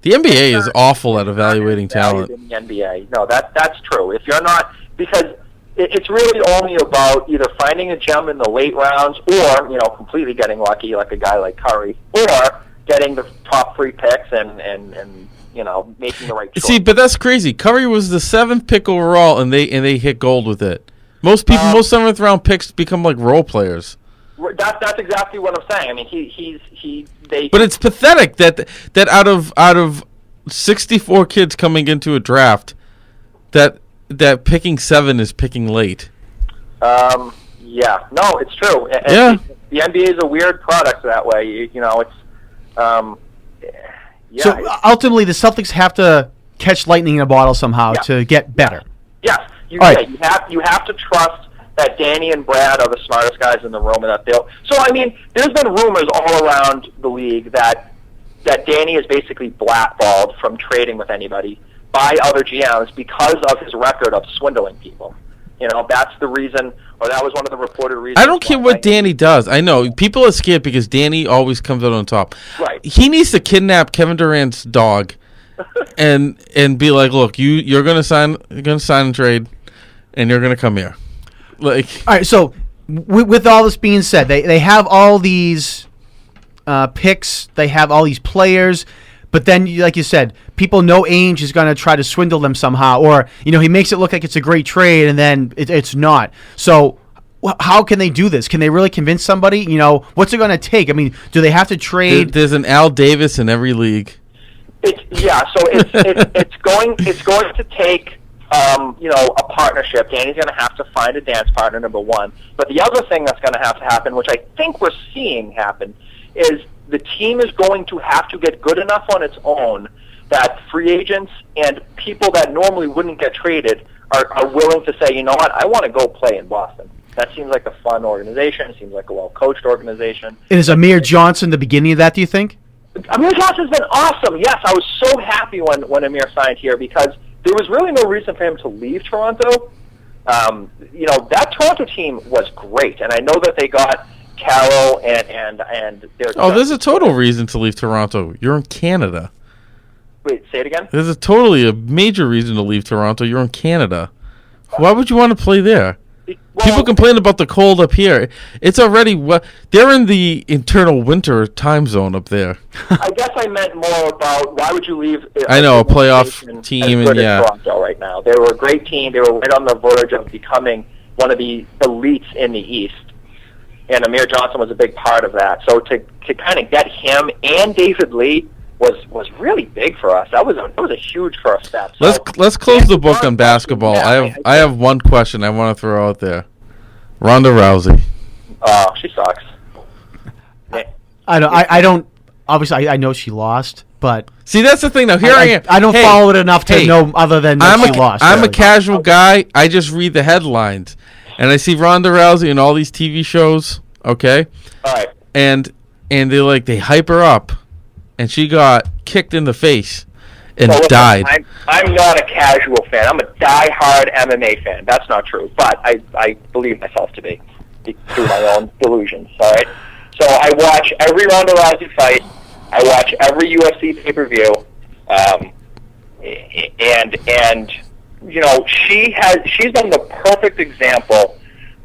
the NBA is awful at evaluating talent. In the NBA, no, that's true. If you're not, because it's really only about either finding a gem in the late rounds or completely getting lucky like a guy like Curry, or getting the top 3 picks and making the right choice. See, but that's crazy. Curry was the 7th pick overall, and they hit gold with it. Most people, most 7th round picks become like role players. That's exactly what I'm saying. I mean, But it's pathetic that out of 64 kids coming into a draft, that picking 7 is picking late. Yeah, no, it's true. Yeah. The NBA is a weird product that way. It's yeah. So ultimately, the Celtics have to catch lightning in a bottle somehow to get better. Yes, you have to trust that Danny and Brad are the smartest guys in the room, and that they'll. So I mean, there's been rumors all around the league that that Danny is basically blackballed from trading with anybody by other GMs because of his record of swindling people. That's the reason, or that was one of the reported reasons. I don't care what Danny does. I know people are scared because Danny always comes out on top. Right. He needs to kidnap Kevin Durant's dog, and be like, look, you're gonna sign and trade, and you're gonna come here. Like, all right. So with all this being said, they have all these picks. They have all these players. But then, like you said, people know Ainge is going to try to swindle them somehow. Or, he makes it look like it's a great trade, and then it's not. So how can they do this? Can they really convince somebody? What's it going to take? I mean, do they have to trade? There's an Al Davis in every league. So it's going to take a partnership. Danny's going to have to find a dance partner, number one. But the other thing that's going to have to happen, which I think we're seeing happen, is the team is going to have to get good enough on its own that free agents and people that normally wouldn't get traded are willing to say, you know what, I want to go play in Boston. That seems like a fun organization. It seems like a well-coached organization. And is Amir Johnson the beginning of that, do you think? Amir Johnson's been awesome. Yes, I was so happy when Amir signed here because there was really no reason for him to leave Toronto. That Toronto team was great, and I know that they got Carroll and their. Oh, there's a total reason to leave Toronto. You're in Canada. Wait, say it again? There's a major reason to leave Toronto. You're in Canada. Why would you want to play there? People complain about the cold up here. It's already they're in the internal winter time zone up there. I guess I meant more about why would you leave? I know, a playoff team, and yeah. Toronto right now. They were a great team. They were right on the verge of becoming one of the elites in the East. And Amir Johnson was a big part of that. So to kind of get him and David Lee was really big for us. That was a huge first step. So, let's close the book on basketball. Yeah, I have one question I want to throw out there. Ronda Rousey. Oh, she sucks. I don't. Obviously, I know she lost, but see, that's the thing. Now here I am. I don't follow it enough to know other than she lost. I'm a casual guy. I just read the headlines. And I see Ronda Rousey in all these TV shows, okay? All right. And they hype her up, and she got kicked in the face and died. I'm not a casual fan. I'm a die-hard MMA fan. That's not true, but I believe myself to be through my own delusions. All right. So I watch every Ronda Rousey fight. I watch every UFC pay-per-view, and she's been the perfect example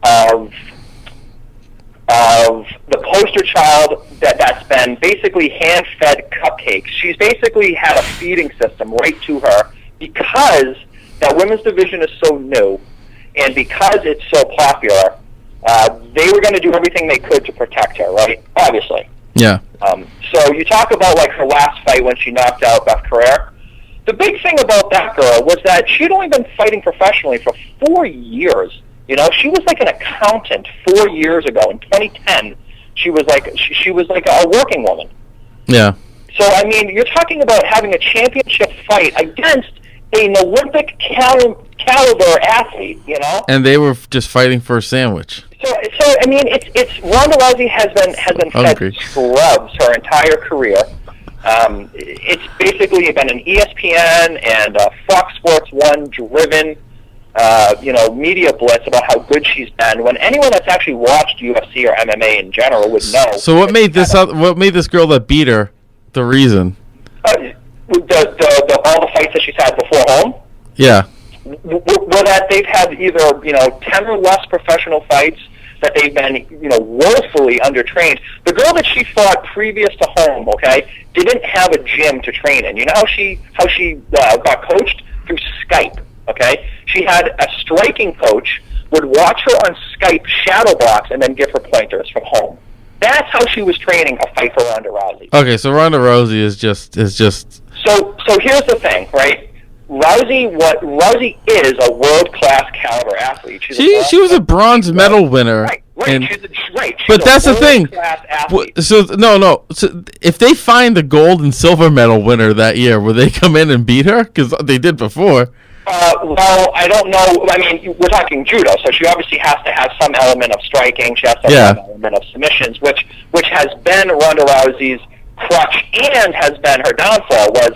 of the poster child that's been basically hand-fed cupcakes. She's basically had a feeding system right to her because that women's division is so new, and because it's so popular, they were going to do everything they could to protect her, right? Obviously. Yeah. So you talk about like her last fight when she knocked out Beth Carrere. The big thing about that girl was that she'd only been fighting professionally for 4 years. She was like an accountant 4 years ago. In 2010, she was like a working woman. Yeah. So I mean, you're talking about having a championship fight against an Olympic caliber athlete. And they were just fighting for a sandwich. So I mean, it's Ronda Rousey has been fed scrubs her entire career. It's basically been an ESPN and Fox Sports 1 driven, media blitz about how good she's been. When anyone that's actually watched UFC or MMA in general would know. So what made this girl that beat her the reason? All the fights that she's had before home. Yeah. Were that they've had either 10 or less professional fights, that they've been woefully undertrained. The girl that she fought previous to home, okay, didn't have a gym to train in. You know how she got coached? Through Skype, okay? She had a striking coach, would watch her on Skype shadow box and then give her pointers from home. That's how she was training a fight for Ronda Rousey. Okay, so Ronda Rousey is just. So here's the thing, right? Rousey is a world-class caliber athlete. She was a bronze medal winner. Right. But that's the thing. So if they find the gold and silver medal winner that year, will they come in and beat her? Because they did before. Well, I don't know. I mean, we're talking judo, so she obviously has to have some element of striking. She has to have some element of submissions, which has been Ronda Rousey's crutch and has been her downfall was,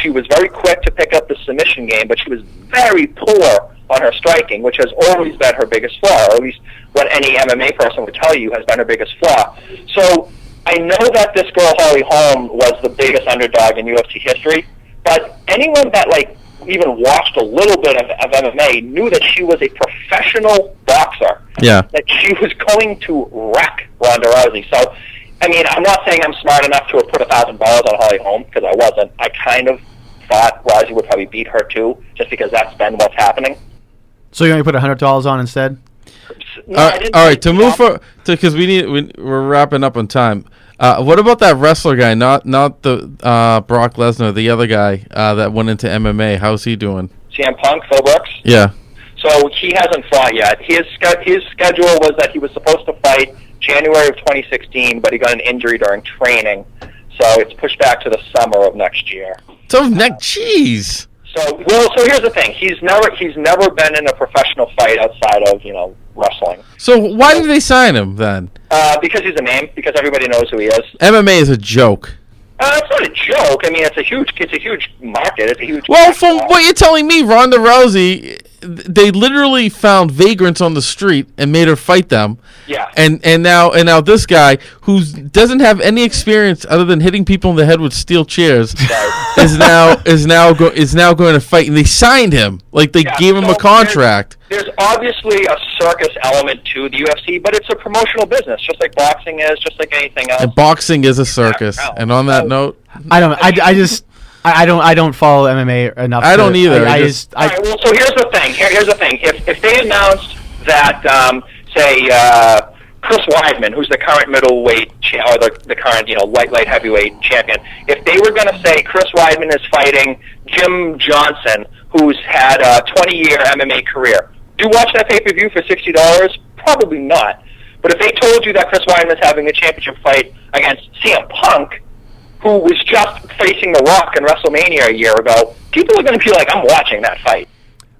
she was very quick to pick up the submission game, but she was very poor on her striking, which has always been her biggest flaw, or at least what any MMA person would tell you has been her biggest flaw. So I know that this girl, Holly Holm, was the biggest underdog in UFC history, but anyone that, even watched a little bit of MMA knew that she was a professional boxer. Yeah. That she was going to wreck Ronda Rousey. So, I'm not saying I'm smart enough to have put $1,000 on Holly Holm, because I wasn't. I kind of thought Rousey would probably beat her too, just because that's been what's happening. So you're going to put $100 on instead? No, all right. To move for, because we're wrapping up on time. What about that wrestler guy? Not the Brock Lesnar, the other guy that went into MMA. How's he doing? CM Punk, Phil Brooks. Yeah. So he hasn't fought yet. His schedule was that he was supposed to fight January of 2016, but he got an injury during training, so it's pushed back to the summer of next year. So jeez. So here's the thing. He's never been in a professional fight outside of wrestling. So why did they sign him then? Because he's a name. Because everybody knows who he is. MMA is a joke. It's not a joke. It's a huge market. It's a huge. Well, from what you're telling me, Ronda Rousey, they literally found vagrants on the street and made her fight them. Yeah. And now this guy who doesn't have any experience other than hitting people in the head with steel chairs is now going to fight, and they signed him. They gave him a contract. There's obviously a circus element to the UFC, but it's a promotional business, just like boxing is, just like anything else. And boxing is a circus. And on that note, I don't follow MMA enough. I don't either. All right, well, so here's the thing. Here's the thing. If they announced that, say, Chris Weidman, who's the current middleweight or the current light heavyweight champion, if they were going to say Chris Weidman is fighting Jim Johnson, who's had a 20-year MMA career, do you watch that pay-per-view for $60? Probably not. But if they told you that Chris Weidman is having a championship fight against CM Punk, who was just facing The Rock in WrestleMania a year ago, people are going to be like, I'm watching that fight.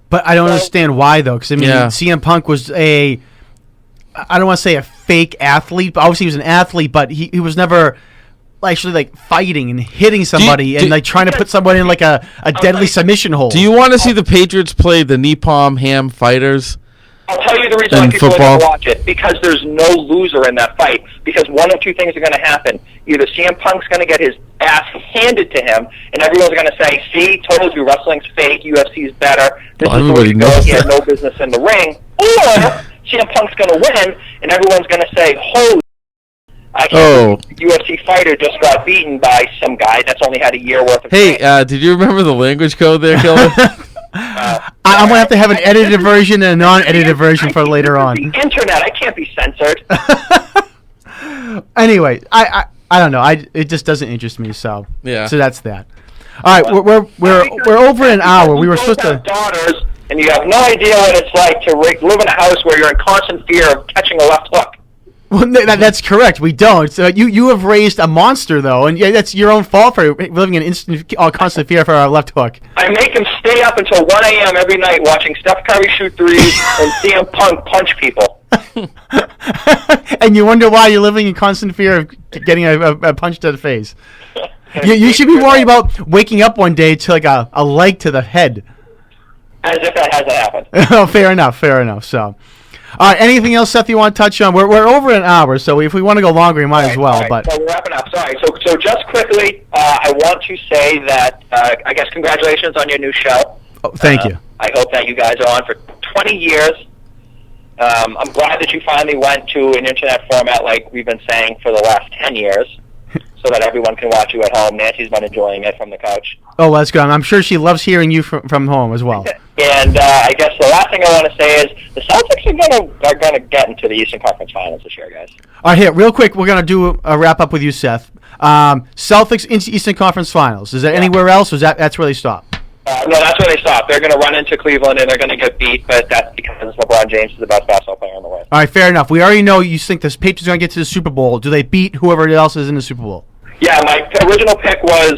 But I don't understand why, though, because, CM Punk was I don't want to say a fake athlete, but obviously he was an athlete, but he was never actually fighting and hitting somebody and trying to put somebody in a deadly submission hold. Do you want to see the Patriots play the Nippon Ham Fighters? I'll tell you the reason why people are going to watch it. Because there's no loser in that fight. Because one of two things are going to happen. Either CM Punk's going to get his ass handed to him, and everyone's going to say, see, told you, wrestling's fake, UFC's better, this is the way to go, he had no business in the ring. Or CM Punk's going to win, and everyone's going to say, holy, I can't believe the UFC fighter just got beaten by some guy that's only had a year worth of training. Did you remember the language code there, Killer? I'm going to have to have an edited version and a non-edited version for later on. The internet, I can't be censored. Anyway, I don't know. It just doesn't interest me, so yeah. So that's that. All right, we're over an hour. We were supposed to. Daughters, and you have no idea what it's like to live in a house where you're in constant fear of catching a left hook. Well, that's correct. We don't. So you have raised a monster, though, and that's your own fault for living in constant fear for our left hook. I make him stay up until 1 a.m. every night watching Steph Curry shoot threes and CM Punk punch people. And you wonder why you're living in constant fear of getting a punch to the face. You should be worried about waking up one day to a leg to the head. As if that hasn't happened. Oh, fair enough. So. All right, anything else, Seth, you want to touch on? We're over an hour, so if we want to go longer, we might as well. Right. But so we're wrapping up. Sorry. So just quickly, I want to say that I guess congratulations on your new show. Oh, thank you. I hope that you guys are on for 20 years. I'm glad that you finally went to an internet format like we've been saying for the last 10 years, so that everyone can watch you at home. Nancy's been enjoying it from the couch. Oh, that's good. I'm sure she loves hearing you from home as well. And I guess the last thing I want to say is the Celtics are gonna get into the Eastern Conference Finals this year, guys. All right, here, real quick, we're gonna do a wrap up with you, Seth. Celtics into Eastern Conference Finals. Is that anywhere else, or that's where they stop? No, that's where they stop. They're going to run into Cleveland, and they're going to get beat, but that's because LeBron James is the best basketball player in the world. All right, fair enough. We already know you think the Patriots are going to get to the Super Bowl. Do they beat whoever else is in the Super Bowl? Yeah, my original pick was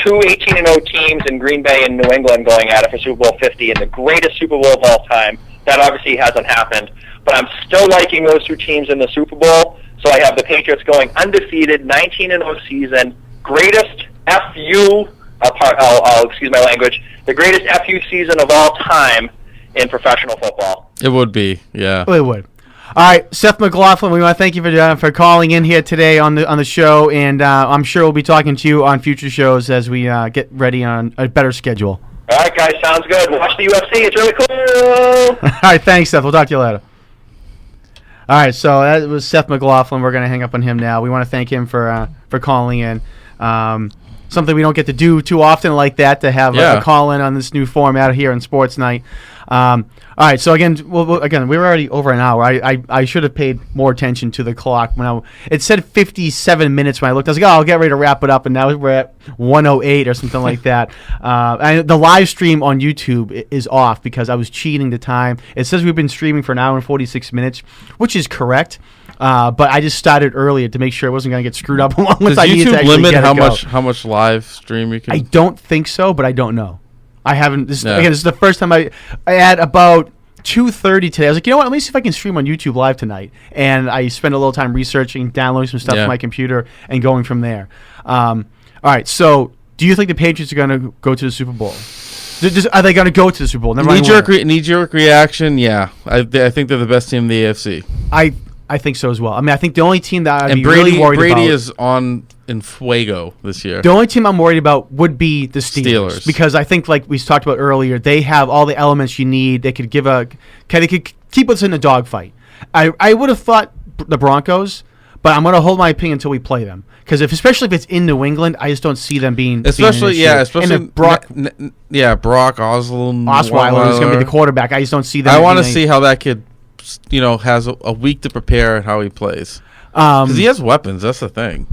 two 18-0 teams in Green Bay and New England going at it for Super Bowl 50, and the greatest Super Bowl of all time. That obviously hasn't happened, but I'm still liking those two teams in the Super Bowl, So I have the Patriots going undefeated, 19-0 season, greatest FU, I'll excuse my language, the greatest FU season of all time in professional football. It would be, yeah. It would. All right, Seth McLaughlin, we want to thank you for calling in here today on the show, and I'm sure we'll be talking to you on future shows as we get ready on a better schedule. All right, guys, sounds good. Watch the UFC. It's really cool. All right, thanks, Seth. We'll talk to you later. All right, so that was Seth McLaughlin. We're going to hang up on him now. We want to thank him for calling in. Something we don't get to do too often like that, to have a call-in on this new format here on Sports Night. All right, so again, we were already over an hour. I should have paid more attention to the clock. It said 57 minutes when I looked. I was like, I'll get ready to wrap it up, and now we're at 1:08 or something like that. And the live stream on YouTube is off because I was cheating the time. It says we've been streaming for an hour and 46 minutes, which is correct. But I just started earlier to make sure it wasn't going to get screwed up. Does YouTube limit how much live stream you can? I don't think so, but I don't know. I haven't. This is the first time I had about 2:30 today. I was like, you know what? Let me see if I can stream on YouTube live tonight. And I spent a little time researching, downloading some stuff from my computer, and going from there. All right. So, do you think the Patriots are going to go to the Super Bowl? Are they going to go to the Super Bowl? Knee-jerk reaction. Yeah, I think they're the best team in the AFC. I think so as well. I mean, I think the only team that I'd be really worried about... Brady is in fuego this year. The only team I'm worried about would be the Steelers. Because I think, like we talked about earlier, they have all the elements you need. They could they could keep us in a dogfight. I would have thought the Broncos, but I'm going to hold my opinion until we play them. Because especially if it's in New England, I just don't see them being... Especially Brock Osweiler is going to be the quarterback. I just don't see them... I want to see how that kid... has a week to prepare and how he plays. Because he has weapons. That's the thing.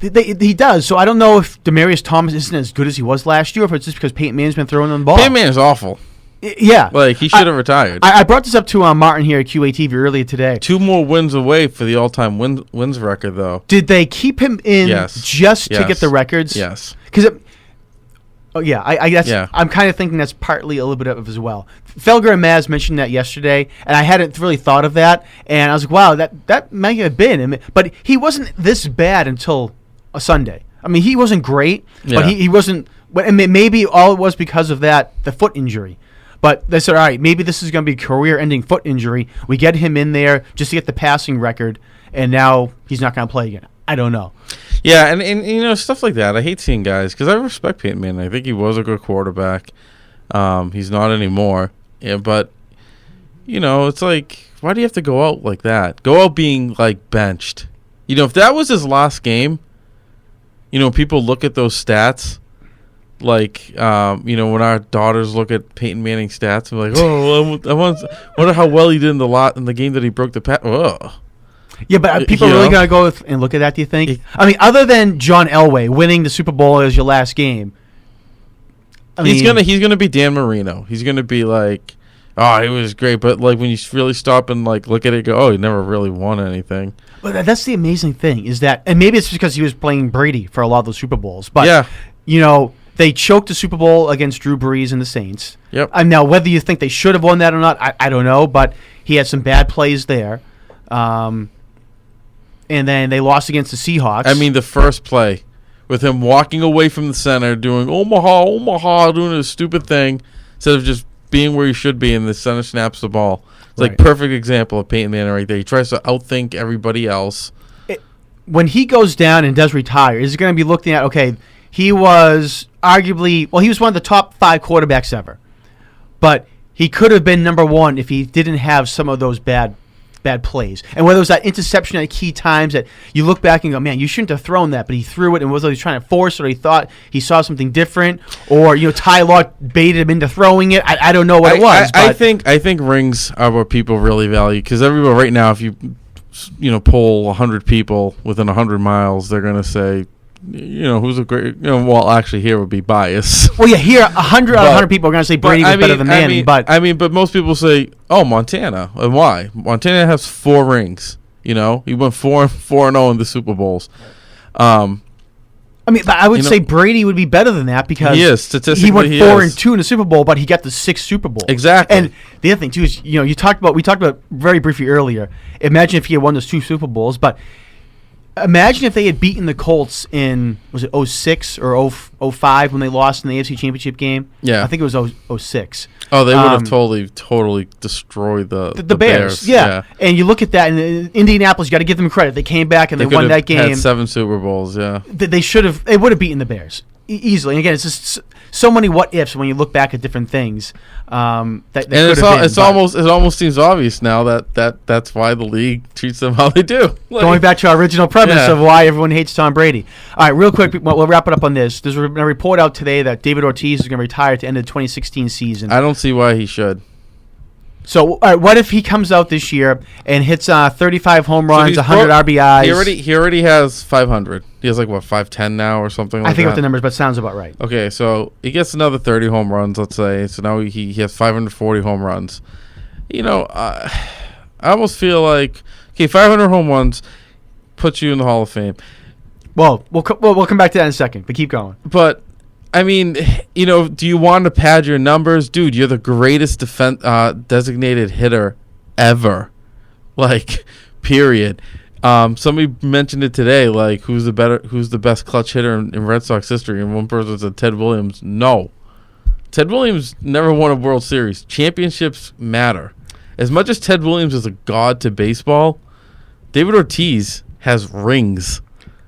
He does. So I don't know if Demaryius Thomas isn't as good as he was last year, or if it's just because Peyton Manning's been throwing them the ball. Peyton Manning is awful. Yeah. Like, he should have retired. I brought this up to Martin here at QATV earlier today. 2 more wins away for the all-time wins record, though. Did they keep him in just to get the records? Yes. Because I guess I'm kind of thinking that's partly a little bit of as well. Felger and Maz mentioned that yesterday, and I hadn't really thought of that. And I was like, wow, that might have been. But he wasn't this bad until a Sunday. I mean, he wasn't great, but he wasn't. And maybe all it was because of the foot injury. But they said, all right, maybe this is going to be a career-ending foot injury. We get him in there just to get the passing record, and now he's not going to play again. I don't know. Yeah, and stuff like that. I hate seeing guys because I respect Peyton Manning. I think he was a good quarterback. He's not anymore. Yeah, but it's like, why do you have to go out like that? Go out being like benched. If that was his last game, people look at those stats. Like, when our daughters look at Peyton Manning's stats, I'm like, oh, I wonder how well he did in the game that he broke the pass. Oh. Yeah, but people are really going to go and look at that, do you think? I mean, other than John Elway winning the Super Bowl as your last game. He's gonna be Dan Marino. He's going to be like, oh, he was great. But, like, when you really stop and, like, look at it, go, oh, he never really won anything. But that's the amazing thing is that, and maybe it's because he was playing Brady for a lot of those Super Bowls. But, they choked the Super Bowl against Drew Brees and the Saints. Yep. And now, whether you think they should have won that or not, I don't know. But he had some bad plays there. And then they lost against the Seahawks. I mean, the first play with him walking away from the center, doing Omaha, doing his stupid thing, instead of just being where he should be, and the center snaps the ball. It's like perfect example of Peyton Manning right there. He tries to outthink everybody else. When he goes down and does retire, is it going to be looking at, okay, he was arguably, he was one of the top 5 quarterbacks ever. But he could have been number 1 if he didn't have some of those bad plays. And whether it was that interception at key times that you look back and go, man, you shouldn't have thrown that, but he threw it, and whether he was trying to force it or he thought he saw something different, or Ty Law baited him into throwing it. I don't know what it was. I think rings are what people really value, because everyone right now, if you poll 100 people within 100 miles, they're going to say, who's a great, well, actually here would be bias. Well, yeah, here 100 out of 100 people are going to say Brady was better than Manning, but most people say, oh, Montana. And why? Montana has 4 rings. He went 4-0 in the Super Bowls. But I would say Brady would be better than that because he is statistically. He went 4-2 in the Super Bowl, but he got the 6th Super Bowl. Exactly. And the other thing too is, we talked about very briefly earlier. Imagine if he had won those 2 Super Bowls, but Imagine if they had beaten the Colts in, was it 06 or 05 when they lost in the AFC Championship game? Yeah. I think it was 06. Oh, they would have totally destroyed the Bears. Yeah. And you look at that, and Indianapolis, you got to give them credit. They came back and they won that game. Had 7 Super Bowls, yeah. They would have beaten the Bears easily. And again, it's just so many what ifs when you look back at different things. It almost seems obvious now that's why the league treats them how they do. Going back to our original premise of why everyone hates Tom Brady. All right, real quick, we'll wrap it up on this. There's a report out today that David Ortiz is going to retire at the end of the 2016 season. I don't see why he should. So, what if he comes out this year and hits 35 home runs, 100 RBIs? He already has 500. He has 510 now or something like that. I think with the numbers, but sounds about right. Okay, so he gets another 30 home runs, let's say. So now he has 540 home runs. I almost feel like 500 home runs puts you in the Hall of Fame. Well, we'll come back to that in a second, but keep going. But I mean, do you want to pad your numbers? Dude, you're the greatest designated hitter ever. Period. Somebody mentioned it today, who's the best clutch hitter in Red Sox history, and one person said Ted Williams. No. Ted Williams never won a World Series. Championships matter. As much as Ted Williams is a god to baseball, David Ortiz has rings.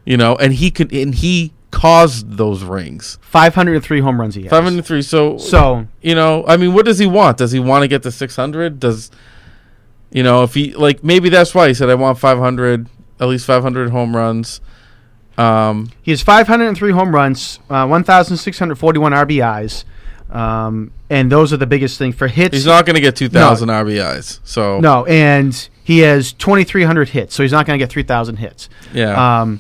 And he caused those rings. 503 home runs he has. 503. So what does he want? Does he want to get to 600? If he maybe that's why he said I want 500, at least 500 home runs. He has 503 home runs, 1,641 RBIs, and those are the biggest thing for hits. He's not going to get 2,000 RBIs. So no, and he has 2,300 hits, so he's not going to get 3,000 hits. Yeah.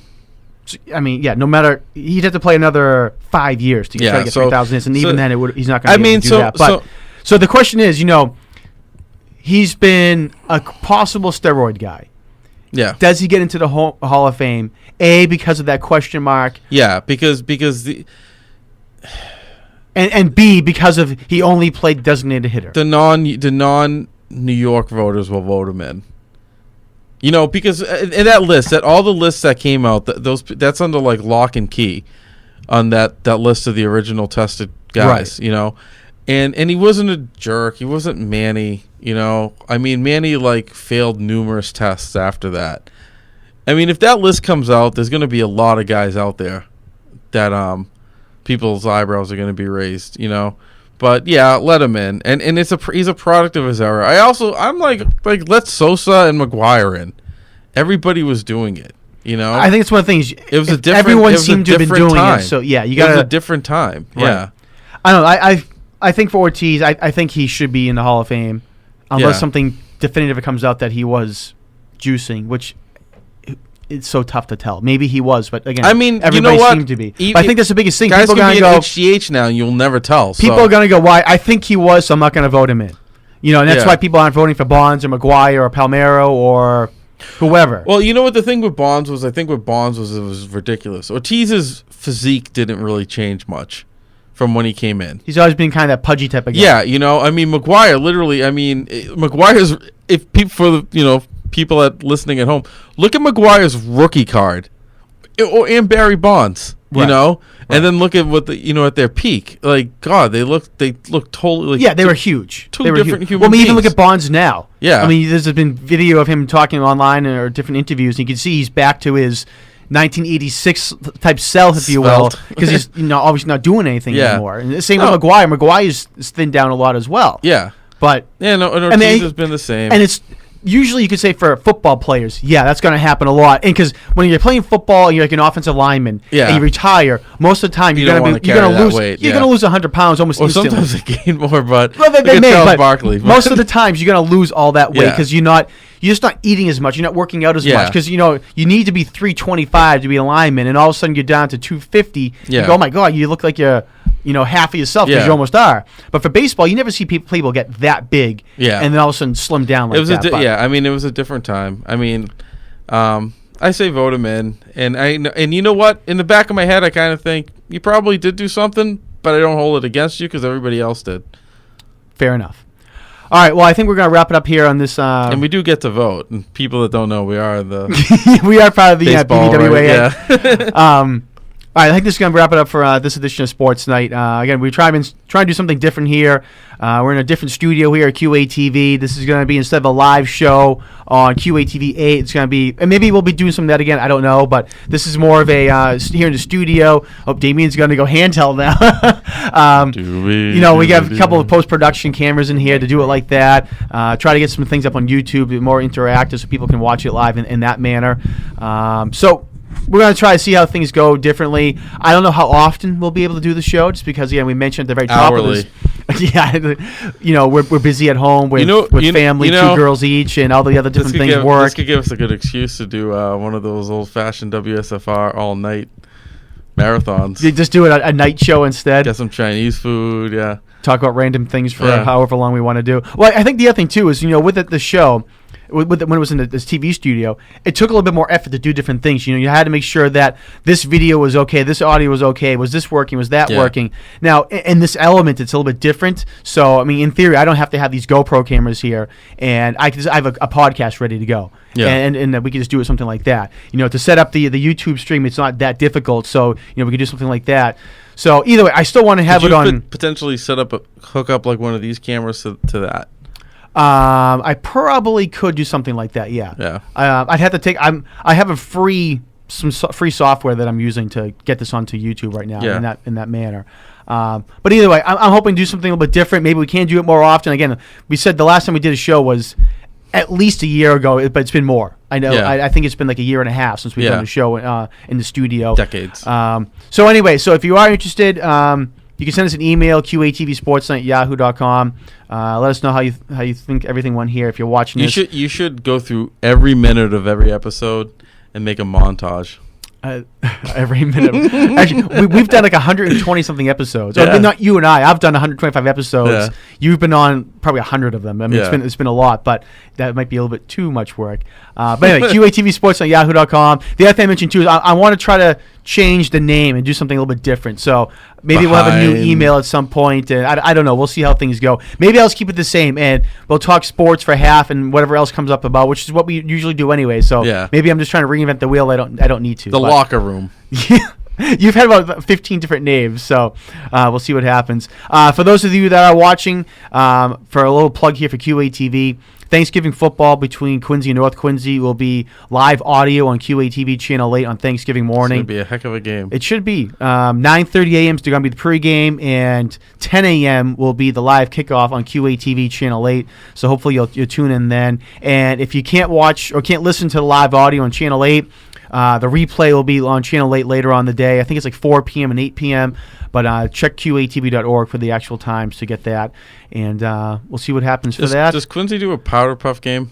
No matter, he'd have to play another 5 years to try to get 3,000 hits, and even then he's not going to do that. But so the question is, he's been a possible steroid guy. Yeah. Does he get into the Hall of Fame? A, because of that question mark. Yeah, because and B, because of he only played designated hitter. The non New York voters will vote him in. Because in that list, all the lists that came out, that's under lock and key on that list of the original tested guys, right. And he wasn't a jerk. He wasn't Manny, Manny failed numerous tests after that. If that list comes out, there's going to be a lot of guys out there that people's eyebrows are going to be raised, But yeah, let him in, and he's a product of his era. I'm let Sosa and McGuire in. Everybody was doing it, I think it's one of the things. It was a different. Everyone seemed to have been doing time. it. So yeah, it was a different time. Right. Yeah, I don't know. I think for Ortiz, I think he should be in the Hall of Fame, unless something definitive comes out that he was juicing, which it's so tough to tell. Maybe he was, but again, everybody seemed to be. But I think that's the biggest thing. Guys people can be go HGH now, and you'll never tell. People are gonna go, why? I think he was, so I'm not gonna vote him in. And that's why people aren't voting for Bonds or McGuire or Palmeiro or whoever. Well, what the thing with Bonds was? I think with Bonds was it was ridiculous. Ortiz's physique didn't really change much from when he came in. He's always been kind of that pudgy type of guy. Yeah, McGuire literally. McGuire's people listening at home, look at McGuire's rookie card, and Barry Bonds, right. And then look at what at their peak. God, they look totally they were huge. Two different human beings. beings. Even look at Bonds now. Yeah, there's been video of him talking online or different interviews, and you can see he's back to his 1986 type self, if you will, because he's obviously not doing anything anymore. And the same with McGuire. McGuire is thinned down a lot as well. Yeah, but and Ortiz has been the same. And it's usually you could say for football players, that's going to happen a lot. And because when you're playing football and you're like an offensive lineman and you retire, most of the time you're going to lose 100 pounds almost instantly. Sometimes they gain more, but Charles Barkley. Most of the times you're going to lose all that weight because you're just not eating as much. You're not working out as much because you need to be 325 to be a lineman, and all of a sudden you're down to 250. You go, oh my God, you look like you're half of yourself because you almost are. But for baseball, you never see people get that big and then all of a sudden slim down like that. It was a different time. I say vote him in, and you know what? In the back of my head, I kind of think you probably did do something, but I don't hold it against you because everybody else did. Fair enough. All right. Well, I think we're going to wrap it up here on this. And we do get to vote. And people that don't know, we are the we are part of the baseball, BBWA. right? All right, I think this is going to wrap it up for this edition of Sports Night. Again, we try to do something different here. We're in a different studio here at QATV. This is going to be, instead of a live show on QATV 8, it's going to be, and maybe we'll be doing some of that again, I don't know, but this is more of a, here in the studio. Oh, Damien's going to go handheld now. We have a couple of post-production cameras in here to do it like that. Try to get some things up on YouTube, more interactive so people can watch it live in that manner. So we're going to try to see how things go differently. I don't know how often we'll be able to do the show, just because, again, we mentioned at the very top of this. Yeah, we're busy at home with family, 2 girls each, and all the other different things work. This could give us a good excuse to do one of those old-fashioned WSFR all-night marathons. You just do it a night show instead. Get some Chinese food, yeah. Talk about random things for however long we want to do. Well, I think the other thing, too, is, with the show, when it was in this TV studio, it took a little bit more effort to do different things. You had to make sure that this video was okay, this audio was okay, was this working, was that working. Now, in this element, it's a little bit different. So, I mean, in theory, I don't have to have these GoPro cameras here, and I have a podcast ready to go. Yeah. And we can just do it something like that. To set up the YouTube stream, it's not that difficult. So, we can do something like that. So, either way, I still want to have it on. Potentially hook up like one of these cameras to that. I probably could do something like that. Yeah. Yeah. I'd have to take. I have some free software that I'm using to get this onto YouTube right now. Yeah. In that manner. But either way, I'm hoping to do something a little bit different. Maybe we can do it more often. Again, we said the last time we did a show was at least a year ago, but it's been more. I know. Yeah. I think it's been like a year and a half since we've done a show in the studio. Decades. So anyway, if you are interested, you can send us an email, qatvsportsnight@yahoo.com. Let us know how you think everything went here. If you're watching this, you should go through every minute of every episode and make a montage. Every minute. Actually, we've done like 120 something episodes. Yeah. Not you and I. I've done 125 episodes. Yeah. You've been on probably 100 of them. I mean, it's been a lot, but that might be a little bit too much work. But anyway, qatvsports@yahoo.com. The other thing I mentioned too is I want to try to change the name and do something a little bit different. So maybe we'll have a new email at some point, and I don't know. We'll see how things go. Maybe I'll just keep it the same, and we'll talk sports for half, and whatever else comes up about, which is what we usually do anyway. So maybe I'm just trying to reinvent the wheel. I don't need to. The locker room. You've had about 15 different names, so we'll see what happens. For those of you that are watching, for a little plug here for QATV, Thanksgiving football between Quincy and North Quincy will be live audio on QATV Channel 8 on Thanksgiving morning. It's going to be a heck of a game. It should be. 9:30 a.m. is going to be the pregame, and 10 a.m. will be the live kickoff on QATV Channel 8. So hopefully you'll tune in then. And if you can't watch or can't listen to the live audio on Channel 8, the replay will be on Channel 8 later on the day. I think it's like 4 p.m. and 8 p.m., but check QATV.org for the actual times to get that, and we'll see what happens for that. Does Quincy do a powder puff game?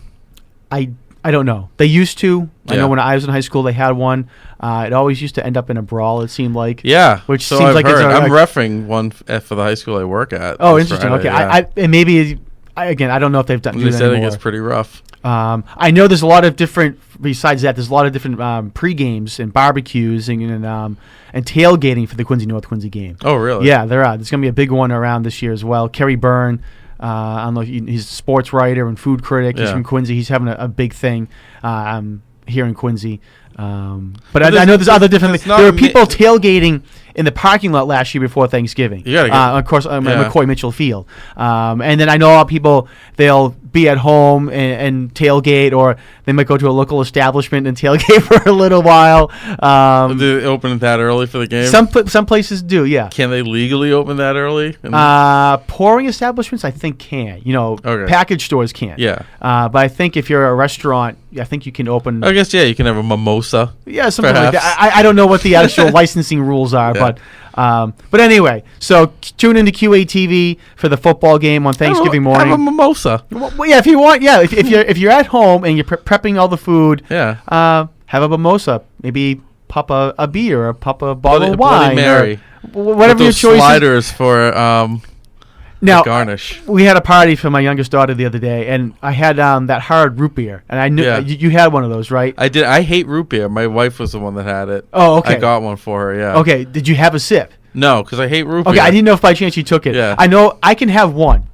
I don't know. They used to. Yeah. I know when I was in high school, they had one. It always used to end up in a brawl, it seemed like. Yeah, which so seems I've like heard. it's I'm reffing one for the high school I work at. Oh, interesting. Friday, Okay, yeah. and maybe again, I don't know if they've done. They said anymore. it gets pretty rough. I know there's a lot of different. Besides that, there's a lot of different pre-games and barbecues and tailgating for the Quincy North Quincy game. Oh, really? Yeah, there's going to be a big one around this year as well. Kerry Byrne, I don't know if he's a sports writer and food critic. He's from Quincy. He's having a big thing here in Quincy. But I know there's other different things. There were people tailgating in the parking lot last year before Thanksgiving. Of course, McCoy Mitchell Field. And then I know a lot of people, they'll be at home and tailgate, or they might go to a local establishment and tailgate for a little while. Do they open that early for the game? Some places do, yeah. Can they legally open that early? Pouring establishments, I think, can. Package stores can't. Yeah. But I think if you're a restaurant, I think you can open. I guess, you can have a mimosa. Yeah, something like that. I don't know what the actual licensing rules are, but anyway, so tune into QATV for the football game on Thanksgiving morning. Have a mimosa. Well, yeah, if you want, yeah. If you're at home and you're prepping all the food, have a mimosa. Maybe pop a beer or pop a bottle of wine. Mary. Or whatever your choice sliders for now, garnish. We had a party for my youngest daughter the other day, and I had that hard root beer, and I knew you had one of those, right? I did. I hate root beer. My wife was the one that had it. Oh, okay. I got one for her. Yeah. Okay. Did you have a sip? No, because I hate root beer. Okay, I didn't know if by chance you took it. Yeah. I know I can have one.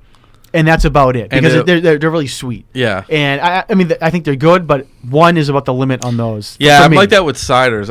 And that's about it And because they're really sweet. Yeah. And I mean, I think they're good, but one is about the limit on those. Yeah, for I'm me. like that with ciders.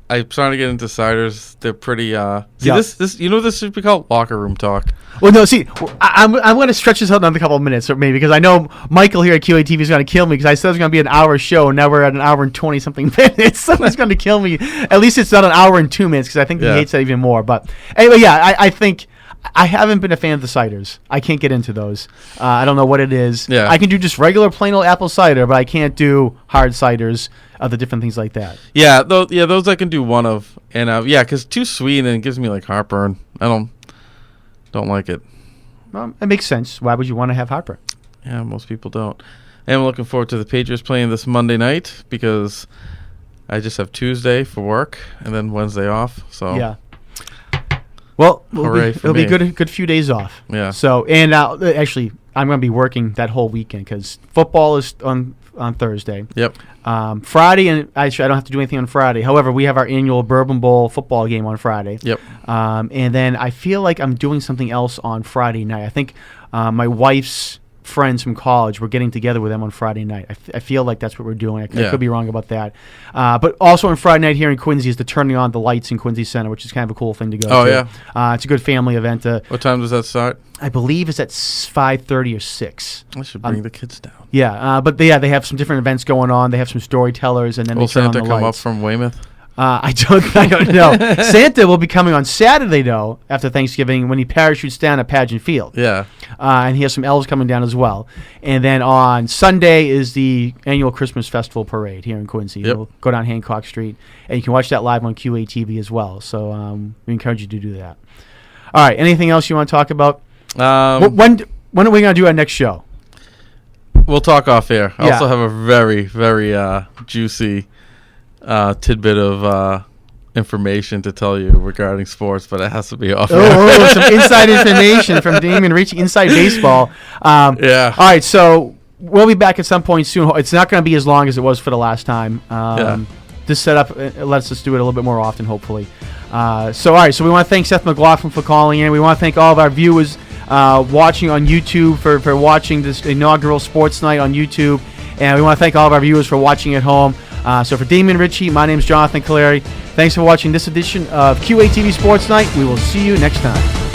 I'm starting to get into ciders. They're pretty. This you know this should be called locker room talk. Well, no, see, I'm going to stretch this out another couple of minutes, or maybe, because I know Michael here at QATV is going to kill me because I said it was going to be an hour show, and now we're at an hour and 20-something minutes. Someone's going to kill me. At least it's not an hour and 2 minutes because I think he hates that even more. But anyway, yeah, I think I haven't been a fan of the ciders. I can't get into those. I don't know what it is. Yeah. I can do just regular plain old apple cider, but I can't do hard ciders, other different things like that. Yeah, those I can do one of, and because too sweet and it gives me like heartburn. I don't like it. It makes sense. Why would you want to have heartburn? Yeah, most people don't. And I'm looking forward to the Patriots playing this Monday night because I just have Tuesday for work and then Wednesday off. So Yeah. Well, Hooray for it'll be me. good few days off. Yeah. So, and actually, I'm going to be working that whole weekend because football is on Thursday. Yep. Friday, and actually, I don't have to do anything on Friday. However, we have our annual Bourbon Bowl football game on Friday. Yep. And then I feel like I'm doing something else on Friday night. I think my wife's friends from college, we're getting together with them on Friday night. I feel like that's what we're doing. I could be wrong about that. But also on Friday night here in Quincy is the turning on the lights in Quincy Center, which is kind of a cool thing to go to. Oh, yeah. It's a good family event. What time does that start? I believe it's at 5:30 or 6. I should bring the kids down. Yeah, but they have some different events going on. They have some storytellers, and then Will they turn on Santa the come lights. up from Weymouth? I don't know. Santa will be coming on Saturday, though, after Thanksgiving, when he parachutes down at Pageant Field. Yeah. And he has some elves coming down as well. And then on Sunday is the annual Christmas Festival Parade here in Quincy. Yep. We'll go down Hancock Street, and you can watch that live on QATV as well. So we encourage you to do that. All right, anything else you want to talk about? When are we going to do our next show? We'll talk off air. I Yeah. also have a very, very juicy tidbit of information to tell you regarding sports, but it has to be off air. Some inside information from Damien Ricci, Inside Baseball. Yeah. All right, so we'll be back at some point soon. It's not going to be as long as it was for the last time. This setup lets us do it a little bit more often, hopefully. All right, so we want to thank Seth McLaughlin for calling in. We want to thank all of our viewers watching on YouTube for watching this inaugural Sports Night on YouTube. And we want to thank all of our viewers for watching at home. So for Damien Ricci, my name is Jonathan Caliri. Thanks for watching this edition of QATV Sports Night. We will see you next time.